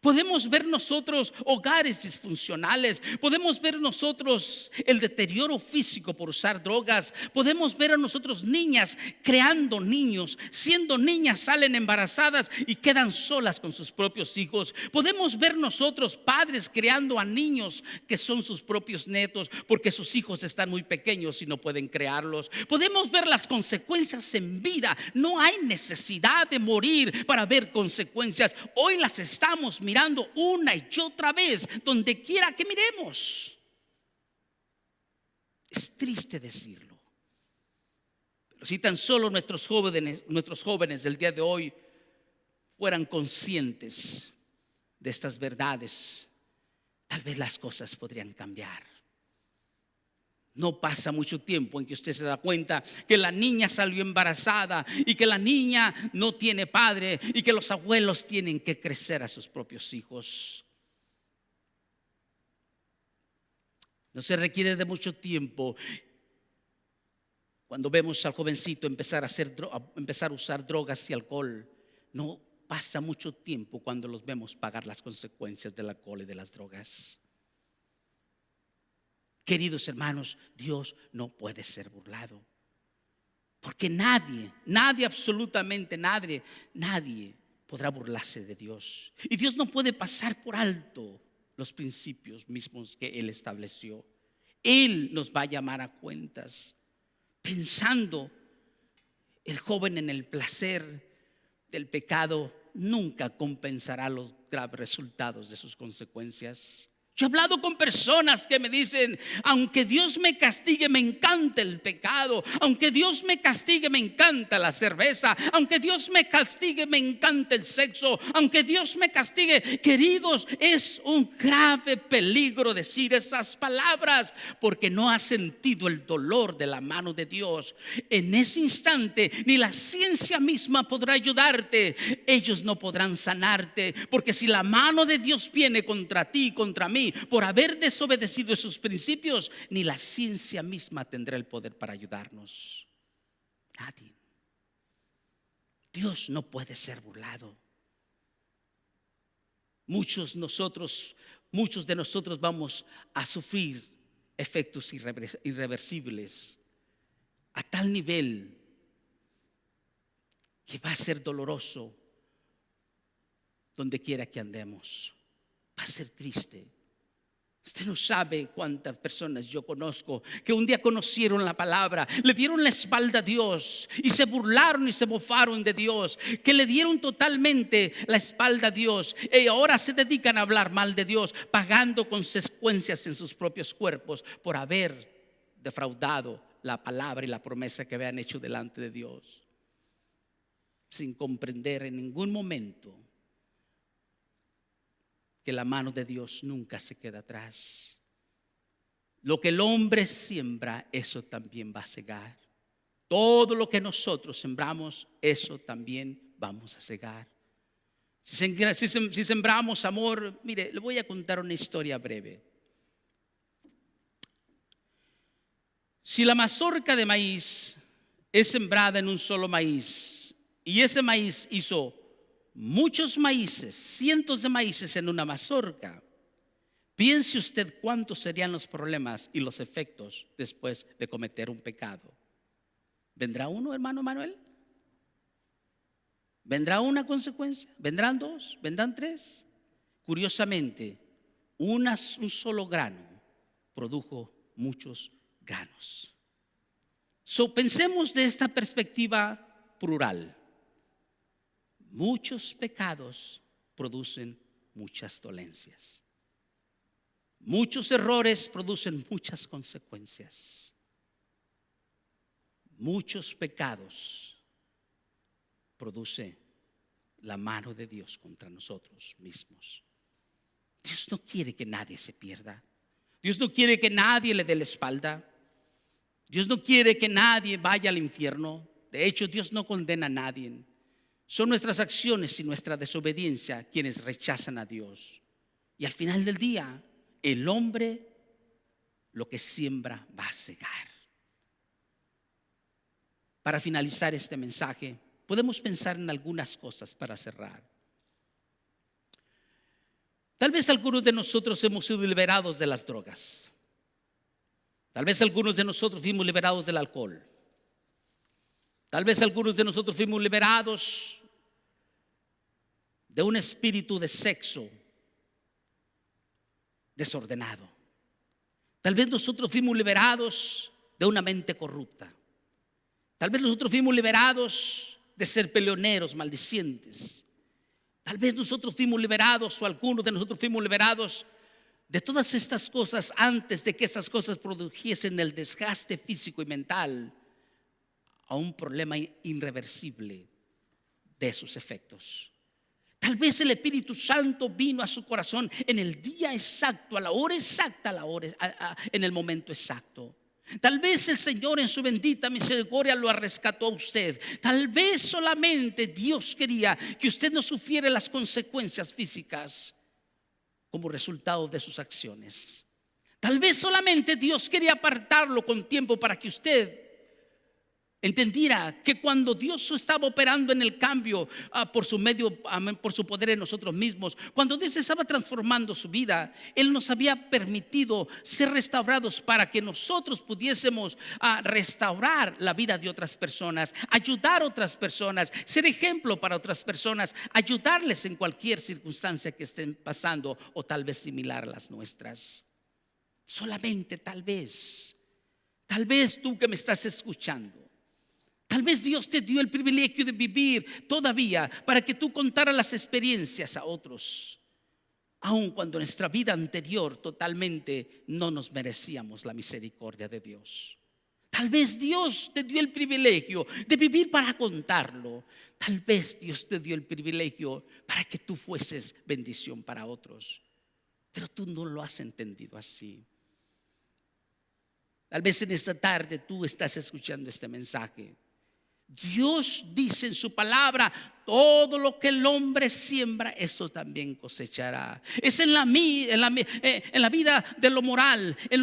Podemos ver nosotros hogares disfuncionales. Podemos ver nosotros el deterioro físico por usar drogas. Podemos ver a nosotros niñas creando niños. Siendo niñas salen embarazadas y quedan solas con sus propios hijos. Podemos ver nosotros padres creando a niños que son sus propios nietos porque sus hijos están muy pequeños y no pueden crearlos. Podemos ver las consecuencias en vida. No hay necesidad de morir para ver consecuencias. Hoy las estamos mirando una y otra vez, donde quiera que miremos. Es triste decirlo, pero si tan solo nuestros jóvenes del día de hoy fueran conscientes de estas verdades, tal vez las cosas podrían cambiar. No pasa mucho tiempo en que usted se da cuenta que la niña salió embarazada y que la niña no tiene padre y que los abuelos tienen que crecer a sus propios hijos. No se requiere de mucho tiempo cuando vemos al jovencito empezar a usar drogas y alcohol. No pasa mucho tiempo cuando los vemos pagar las consecuencias del alcohol y de las drogas. Queridos hermanos, Dios no puede ser burlado, porque nadie, absolutamente nadie podrá burlarse de Dios. Y Dios no puede pasar por alto los principios mismos que Él estableció. Él nos va a llamar a cuentas. Pensando el joven en el placer del pecado, nunca compensará los graves resultados de sus consecuencias. Yo he hablado con personas que me dicen: aunque Dios me castigue, me encanta el pecado. Aunque Dios me castigue, me encanta la cerveza. Aunque Dios me castigue, me encanta el sexo. Aunque Dios me castigue. Queridos, es un grave peligro decir esas palabras, porque no has sentido el dolor de la mano de Dios. En ese instante ni la ciencia misma podrá ayudarte. Ellos no podrán sanarte, porque si la mano de Dios viene contra ti, contra mí, por haber desobedecido esos principios, ni la ciencia misma tendrá el poder para ayudarnos. Nadie. Dios no puede ser burlado. Muchos de nosotros vamos a sufrir efectos irreversibles a tal nivel que va a ser doloroso donde quiera que andemos. Va a ser triste. Usted no sabe cuántas personas yo conozco que un día conocieron la palabra, le dieron la espalda a Dios y se burlaron y se mofaron de Dios, que le dieron totalmente la espalda a Dios y ahora se dedican a hablar mal de Dios, pagando consecuencias en sus propios cuerpos por haber defraudado la palabra y la promesa que habían hecho delante de Dios, sin comprender en ningún momento que la mano de Dios nunca se queda atrás. Lo que el hombre siembra, eso también va a segar. Todo lo que nosotros sembramos, eso también vamos a segar. Si sembramos amor, mire, le voy a contar una historia breve. Si la mazorca de maíz es sembrada en un solo maíz y ese maíz hizo muchos maíces, cientos de maíces en una mazorca, piense usted cuántos serían los problemas y los efectos después de cometer un pecado. ¿Vendrá uno, hermano Manuel? ¿Vendrá una consecuencia? ¿Vendrán dos? ¿Vendrán tres? Curiosamente, un solo grano produjo muchos granos. Pensemos de esta perspectiva plural. Muchos pecados producen muchas dolencias. Muchos errores producen muchas consecuencias. Muchos pecados produce la mano de Dios contra nosotros mismos. Dios no quiere que nadie se pierda. Dios no quiere que nadie le dé la espalda. Dios no quiere que nadie vaya al infierno. De hecho, Dios no condena a nadie. Son nuestras acciones y nuestra desobediencia quienes rechazan a Dios. Y al final del día, el hombre lo que siembra va a segar. Para finalizar este mensaje, podemos pensar en algunas cosas para cerrar. Tal vez algunos de nosotros hemos sido liberados de las drogas. Tal vez algunos de nosotros fuimos liberados del alcohol. Tal vez algunos de nosotros fuimos liberados de un espíritu de sexo desordenado. Tal vez nosotros fuimos liberados de una mente corrupta. Tal vez nosotros fuimos liberados de ser peleoneros, maldicientes. Tal vez nosotros fuimos liberados, o algunos de nosotros fuimos liberados de todas estas cosas antes de que esas cosas produjesen el desgaste físico y mental a un problema irreversible de sus efectos. Tal vez el Espíritu Santo vino a su corazón en el día exacto, a la hora exacta, en el momento exacto. Tal vez el Señor en su bendita misericordia lo rescató a usted. Tal vez solamente Dios quería que usted no sufriera las consecuencias físicas como resultado de sus acciones. Tal vez solamente Dios quería apartarlo con tiempo para que usted entendiera que cuando Dios estaba operando en el cambio por su medio, por su poder en nosotros mismos, cuando Dios estaba transformando su vida, Él nos había permitido ser restaurados para que nosotros pudiésemos restaurar la vida de otras personas, ayudar a otras personas, ser ejemplo para otras personas, ayudarles en cualquier circunstancia que estén pasando o tal vez similar a las nuestras. Solamente tal vez tú que me estás escuchando, tal vez Dios te dio el privilegio de vivir todavía para que tú contaras las experiencias a otros, aun cuando en nuestra vida anterior totalmente no nos merecíamos la misericordia de Dios. Tal vez Dios te dio el privilegio de vivir para contarlo. Tal vez Dios te dio el privilegio para que tú fueses bendición para otros, pero tú no lo has entendido así. Tal vez en esta tarde tú estás escuchando este mensaje. Dios dice en su palabra: todo lo que el hombre siembra, eso también cosechará. Es en la vida de lo moral, en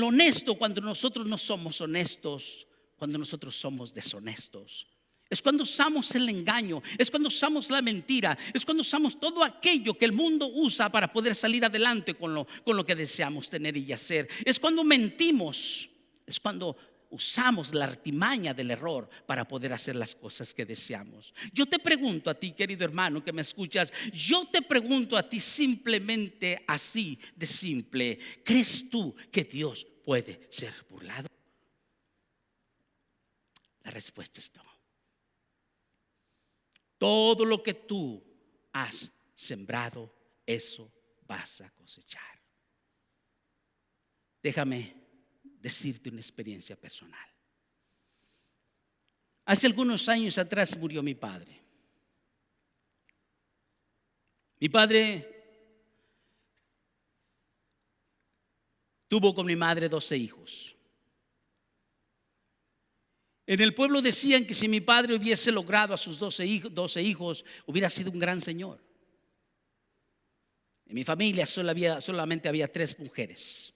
lo honesto, cuando nosotros no somos honestos, cuando nosotros somos deshonestos. Es cuando usamos el engaño, es cuando usamos la mentira, es cuando usamos todo aquello que el mundo usa para poder salir adelante con lo que deseamos tener y hacer. Es cuando mentimos, es cuando usamos la artimaña del error para poder hacer las cosas que deseamos. Yo te pregunto a ti, querido hermano que me escuchas, yo te pregunto a ti simplemente así de simple: ¿crees tú que Dios puede ser burlado? La respuesta es no. Todo lo que tú has sembrado, eso vas a cosechar. Déjame decirte una experiencia personal. Hace algunos años atrás murió mi padre. Mi padre tuvo con mi madre 12 hijos. En el pueblo decían que si mi padre hubiese logrado a sus 12 hijos, hubiera sido un gran señor. En mi familia solamente había 3 mujeres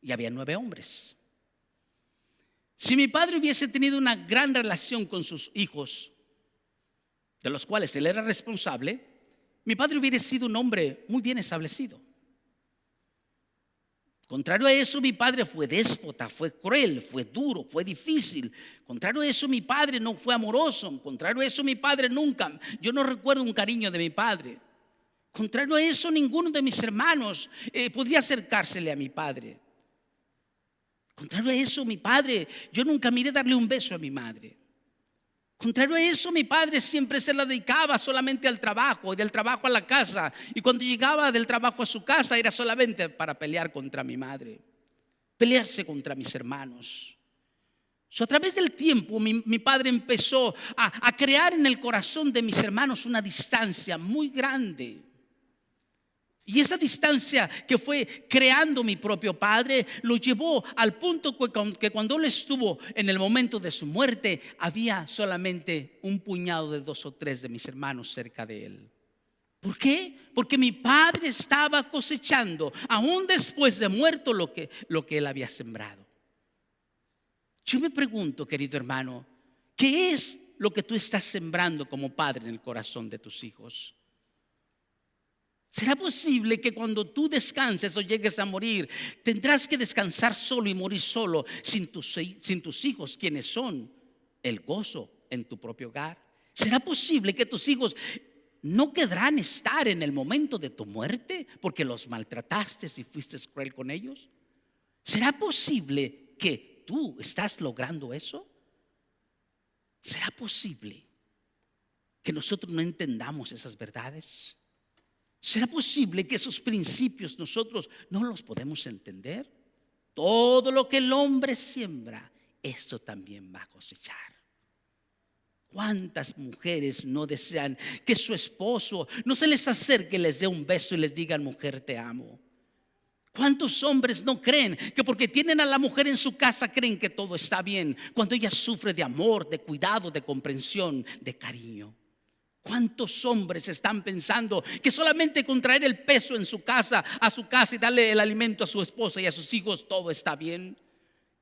y había 9 hombres. Si mi padre hubiese tenido una gran relación con sus hijos, de los cuales él era responsable, mi padre hubiera sido un hombre muy bien establecido. Contrario a eso, mi padre fue déspota, fue cruel, fue duro, fue difícil. Contrario a eso, mi padre no fue amoroso. Contrario a eso, mi padre yo no recuerdo un cariño de mi padre. Contrario a eso, ninguno de mis hermanos podía acercársele a mi padre. Contrario a eso, mi padre, yo nunca miré darle un beso a mi madre. Contrario a eso, mi padre siempre se la dedicaba solamente al trabajo y del trabajo a la casa. Y cuando llegaba del trabajo a su casa era solamente para pelear contra mi madre, pelearse contra mis hermanos. A través del tiempo mi padre empezó a crear en el corazón de mis hermanos una distancia muy grande. Y esa distancia que fue creando mi propio padre lo llevó al punto que cuando él estuvo en el momento de su muerte, había solamente un puñado de 2 o 3 de mis hermanos cerca de él. ¿Por qué? Porque mi padre estaba cosechando, aún después de muerto, lo que él había sembrado. Yo me pregunto, querido hermano, ¿qué es lo que tú estás sembrando como padre en el corazón de tus hijos? ¿Será posible que cuando tú descanses o llegues a morir, tendrás que descansar solo y morir solo sin tus hijos, quienes son el gozo en tu propio hogar? ¿Será posible que tus hijos no querrán estar en el momento de tu muerte porque los maltrataste y fuiste cruel con ellos? ¿Será posible que tú estás logrando eso? ¿Será posible que nosotros no entendamos esas verdades? ¿Será posible que esos principios nosotros no los podemos entender? Todo lo que el hombre siembra, esto también va a cosechar. ¿Cuántas mujeres no desean que su esposo no se les acerque, les dé un beso y les diga: mujer, te amo? ¿Cuántos hombres no creen que porque tienen a la mujer en su casa creen que todo está bien, cuando ella sufre de amor, de cuidado, de comprensión, de cariño? ¿Cuántos hombres están pensando que solamente con traer el peso en su casa, a su casa, y darle el alimento a su esposa y a sus hijos, todo está bien?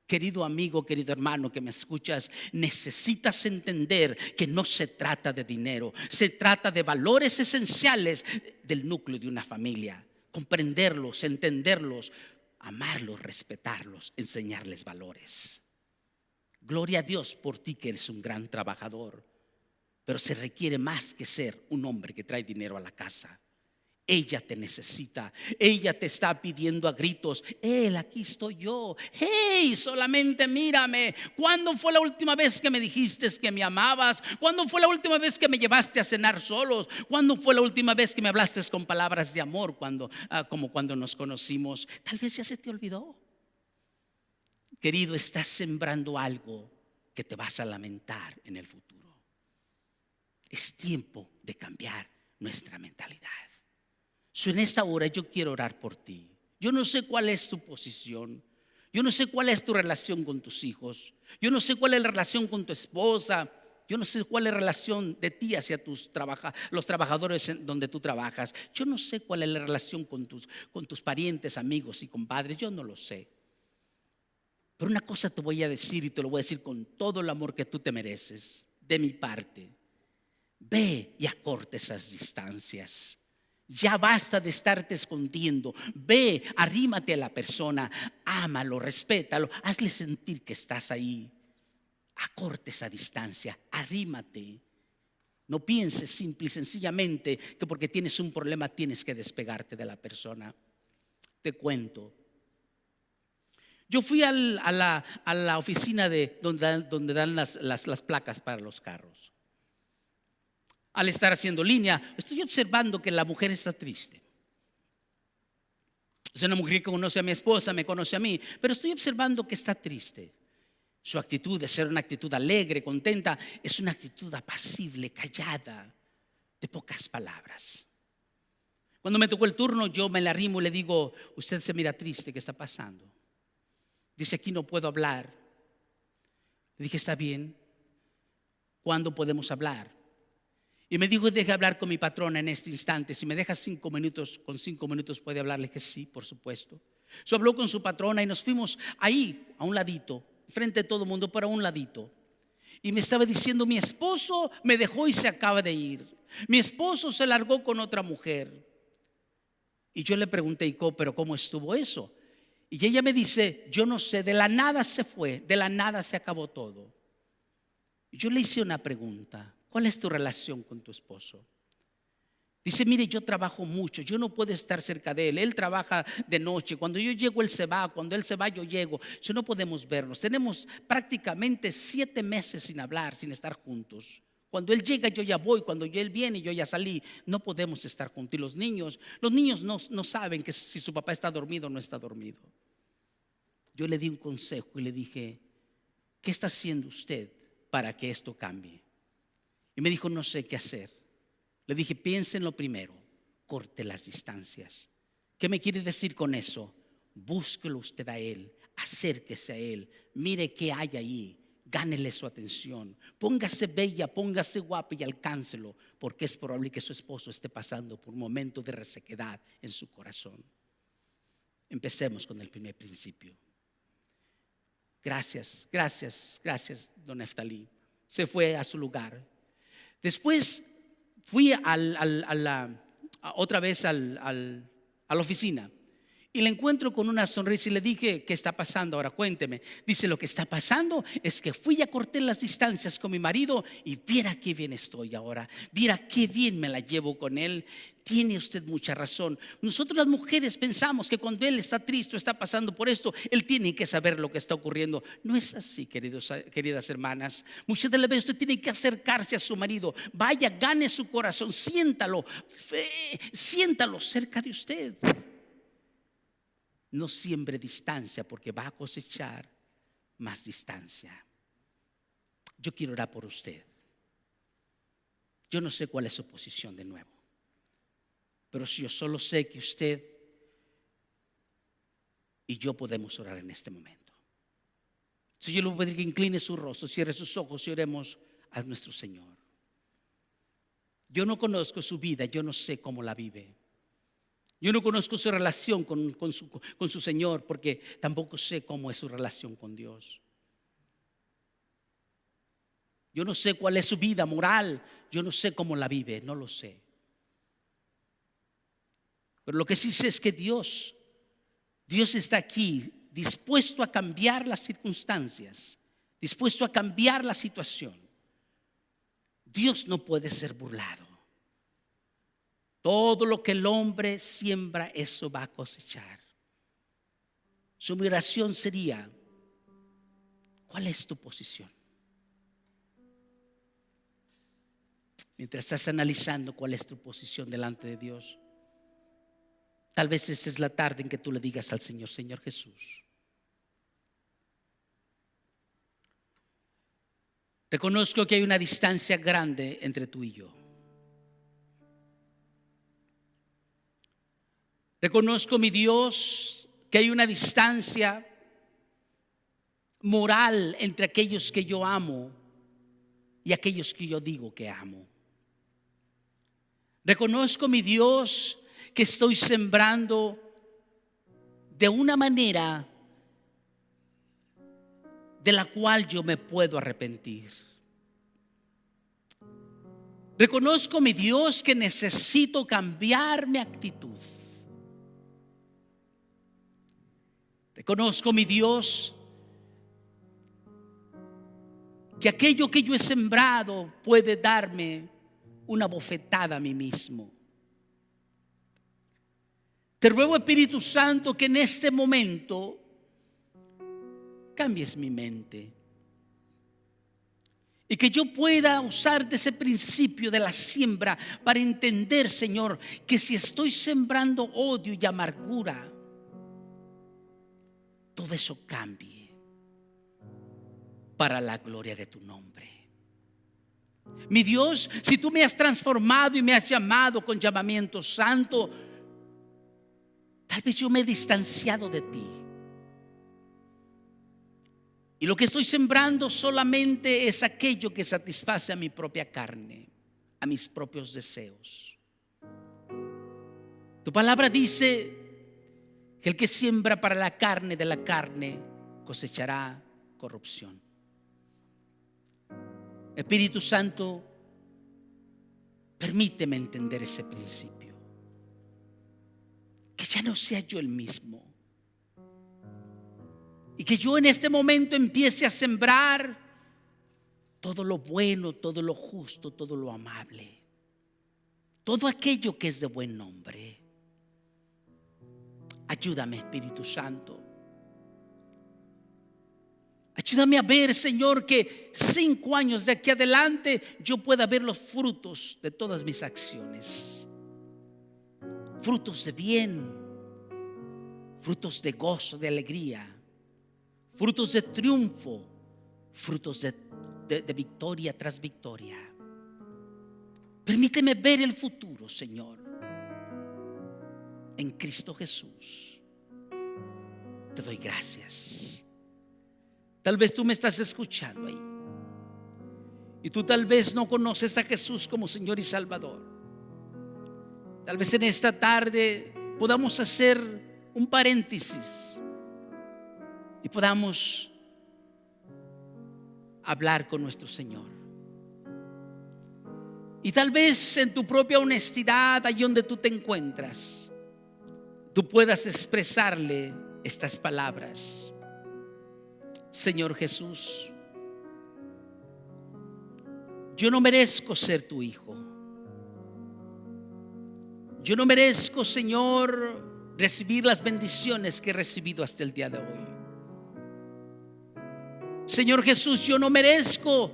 Querido amigo, querido hermano que me escuchas, necesitas entender que no se trata de dinero, se trata de valores esenciales del núcleo de una familia. Comprenderlos, entenderlos, amarlos, respetarlos, enseñarles valores. Gloria a Dios por ti, que eres un gran trabajador, pero se requiere más que ser un hombre que trae dinero a la casa. Ella te necesita, ella te está pidiendo a gritos: él, aquí estoy yo, hey, solamente mírame. ¿Cuándo fue la última vez que me dijiste que me amabas? ¿Cuándo fue la última vez que me llevaste a cenar solos? ¿Cuándo fue la última vez que me hablaste con palabras de amor, como cuando nos conocimos? Tal vez ya se te olvidó. Querido, estás sembrando algo que te vas a lamentar en el futuro. Es tiempo de cambiar nuestra mentalidad. En esta hora yo quiero orar por ti. Yo no sé cuál es tu posición. Yo no sé cuál es tu relación con tus hijos. Yo no sé cuál es la relación con tu esposa. Yo no sé cuál es la relación de ti hacia los trabajadores en donde tú trabajas. Yo no sé cuál es la relación con tus parientes, amigos y compadres. Yo no lo sé. Pero una cosa te voy a decir, y te lo voy a decir con todo el amor que tú te mereces, de mi parte: ve y acorta esas distancias. Ya basta de estarte escondiendo. Ve, arrímate a la persona, ámalo, respétalo, hazle sentir que estás ahí. Acorta esa distancia, arrímate. No pienses simple y sencillamente que porque tienes un problema tienes que despegarte de la persona. Te cuento. Yo fui a la oficina donde dan las placas para los carros. Al estar haciendo línea, estoy observando que la mujer está triste. Es una mujer que conoce a mi esposa, me conoce a mí, pero estoy observando que está triste. Su actitud de ser una actitud alegre, contenta, es una actitud apacible, callada, de pocas palabras. Cuando me tocó el turno, yo me la arrimo y le digo: usted se mira triste, ¿qué está pasando? Dice: aquí no puedo hablar. Le dije: está bien, ¿cuándo podemos hablar? Y me dijo: deje hablar con mi patrona en este instante. Si me deja 5 minutos, con 5 minutos puede hablarle. Que sí, por supuesto. Habló con su patrona y nos fuimos ahí, a un ladito, frente a todo el mundo, pero a un ladito. Y me estaba diciendo: mi esposo me dejó y se acaba de ir. Mi esposo se largó con otra mujer. Y yo le pregunté: pero ¿cómo estuvo eso? Y ella me dice: yo no sé, de la nada se fue, de la nada se acabó todo. Y yo le hice una pregunta: ¿cuál es tu relación con tu esposo? Dice: mire, yo trabajo mucho, yo no puedo estar cerca de él. Él trabaja de noche, cuando yo llego él se va, cuando él se va yo llego. No podemos vernos. Tenemos prácticamente 7 meses sin hablar, sin estar juntos. Cuando él llega yo ya voy, cuando él viene yo ya salí. No podemos estar juntos. Y los niños no saben que si su papá está dormido o no está dormido. Yo le di un consejo y le dije: ¿qué está haciendo usted para que esto cambie? Y me dijo: no sé qué hacer. Le dije: piense en lo primero, corte las distancias. ¿Qué me quiere decir con eso? Búsquelo usted a él, acérquese a él, mire qué hay ahí, gánele su atención, póngase bella, póngase guapa y alcáncelo, porque es probable que su esposo esté pasando por un momento de resequedad en su corazón. Empecemos con el primer principio. Gracias, don Neftalí. Se fue a su lugar. Después fui otra vez a la oficina. Y le encuentro con una sonrisa y le dije: ¿qué está pasando ahora? Cuénteme. Dice: lo que está pasando es que fui y acorté las distancias con mi marido y viera qué bien estoy ahora. Viera qué bien me la llevo con él. Tiene usted mucha razón. Nosotros las mujeres pensamos que cuando él está triste o está pasando por esto, él tiene que saber lo que está ocurriendo. No es así, queridas hermanas. Muchas de las veces usted tiene que acercarse a su marido. Vaya, gane su corazón, siéntalo cerca de usted. No siembre distancia, porque va a cosechar más distancia. Yo quiero orar por usted. Yo no sé cuál es su posición de nuevo, pero yo solo sé que usted y yo podemos orar en este momento. Si yo le voy a pedir que incline su rostro, cierre sus ojos y oremos a nuestro Señor. Yo no conozco su vida, yo no sé cómo la vive. Yo no conozco su relación con su Señor, porque tampoco sé cómo es su relación con Dios. Yo no sé cuál es su vida moral. Yo no sé cómo la vive, no lo sé. Pero lo que sí sé es que Dios está aquí, dispuesto a cambiar las circunstancias, dispuesto a cambiar la situación. Dios no puede ser burlado. Todo lo que el hombre siembra, eso va a cosechar. Su oración sería: ¿cuál es tu posición? Mientras estás analizando cuál es tu posición delante de Dios, tal vez esta es la tarde en que tú le digas al Señor: Señor Jesús, reconozco que hay una distancia grande entre tú y yo. Reconozco, mi Dios, que hay una distancia moral entre aquellos que yo amo y aquellos que yo digo que amo. Reconozco, mi Dios, que estoy sembrando de una manera de la cual yo me puedo arrepentir. Reconozco, mi Dios, que necesito cambiar mi actitud. Reconozco, mi Dios, que aquello que yo he sembrado puede darme una bofetada a mí mismo. Te ruego, Espíritu Santo, que en este momento cambies mi mente y que yo pueda usar de ese principio de la siembra para entender, Señor, que si estoy sembrando odio y amargura, todo eso cambie para la gloria de tu nombre. Mi Dios, si tú me has transformado y me has llamado con llamamiento santo, tal vez yo me he distanciado de ti. Y lo que estoy sembrando solamente es aquello que satisface a mi propia carne, a mis propios deseos. Tu palabra dice que el que siembra para la carne, de la carne cosechará corrupción. Espíritu Santo, permíteme entender ese principio. Que ya no sea yo el mismo. Y que yo en este momento empiece a sembrar todo lo bueno, todo lo justo, todo lo amable, todo aquello que es de buen nombre. Ayúdame, Espíritu Santo. Ayúdame a ver, Señor, que 5 años de aquí adelante yo pueda ver los frutos de todas mis acciones. Frutos de bien, frutos de gozo, de alegría, frutos de triunfo, frutos de victoria tras victoria. Permíteme ver el futuro, Señor, en Cristo Jesús. Te doy gracias. Tal vez tú me estás escuchando ahí y tú tal vez no conoces a Jesús como Señor y Salvador. Tal vez en esta tarde podamos hacer un paréntesis y podamos hablar con nuestro Señor Y tal vez en tu propia honestidad, allí donde tú te encuentras, tú puedas expresarle estas palabras. Señor Jesús, yo no merezco ser tu hijo. Yo no merezco, Señor, recibir las bendiciones que he recibido hasta el día de hoy. Señor Jesús, yo no merezco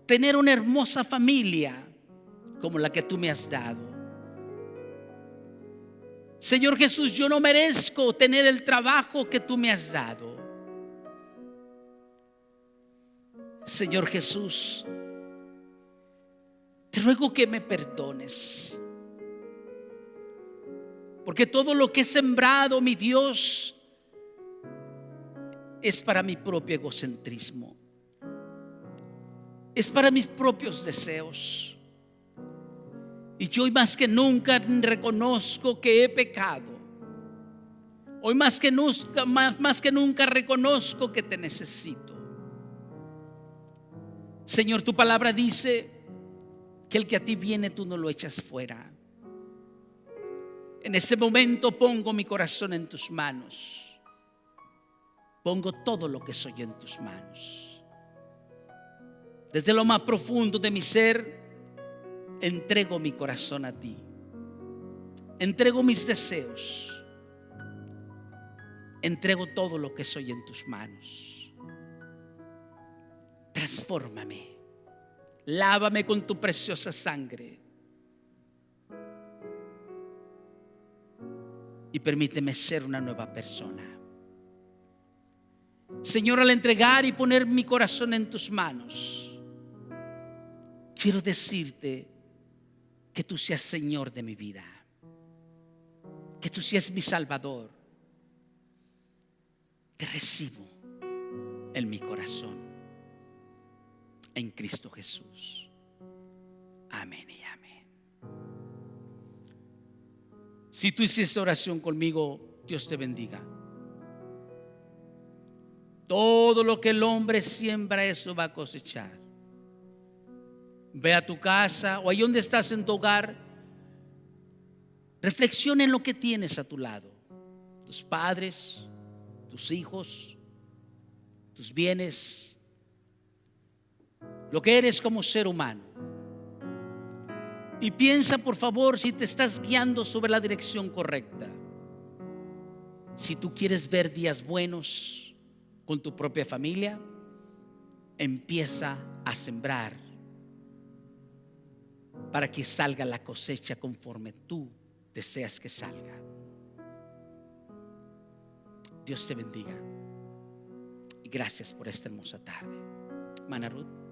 tener una hermosa familia como la que tú me has dado. Señor Jesús, yo no merezco tener el trabajo que tú me has dado. Señor Jesús, te ruego que me perdones, porque todo lo que he sembrado, mi Dios, es para mi propio egocentrismo, es para mis propios deseos. Y yo hoy más que nunca reconozco que he pecado. Hoy más que nunca reconozco que te necesito. Señor, tu palabra dice que el que a ti viene tú no lo echas fuera. En ese momento pongo mi corazón en tus manos. Pongo todo lo que soy en tus manos. Desde lo más profundo de mi ser, entrego mi corazón a ti. Entrego mis deseos. Entrego todo lo que soy en tus manos. Transfórmame. Lávame con tu preciosa sangre. Y permíteme ser una nueva persona. Señor, al entregar y poner mi corazón en tus manos, quiero decirte que tú seas Señor de mi vida, que tú seas mi Salvador. Te recibo en mi corazón, en Cristo Jesús. Amén y amén. Si tú hiciste oración conmigo, Dios te bendiga. Todo lo que el hombre siembra, eso va a cosechar. Ve a tu casa o ahí donde estás en tu hogar, reflexiona en lo que tienes a tu lado. Tus padres, tus hijos, tus bienes, lo que eres como ser humano. Y piensa, por favor, si te estás guiando sobre la dirección correcta. Si tú quieres ver días buenos con tu propia familia, empieza a sembrar para que salga la cosecha conforme tú deseas que salga. Dios te bendiga y gracias por esta hermosa tarde. Hermana Ruth.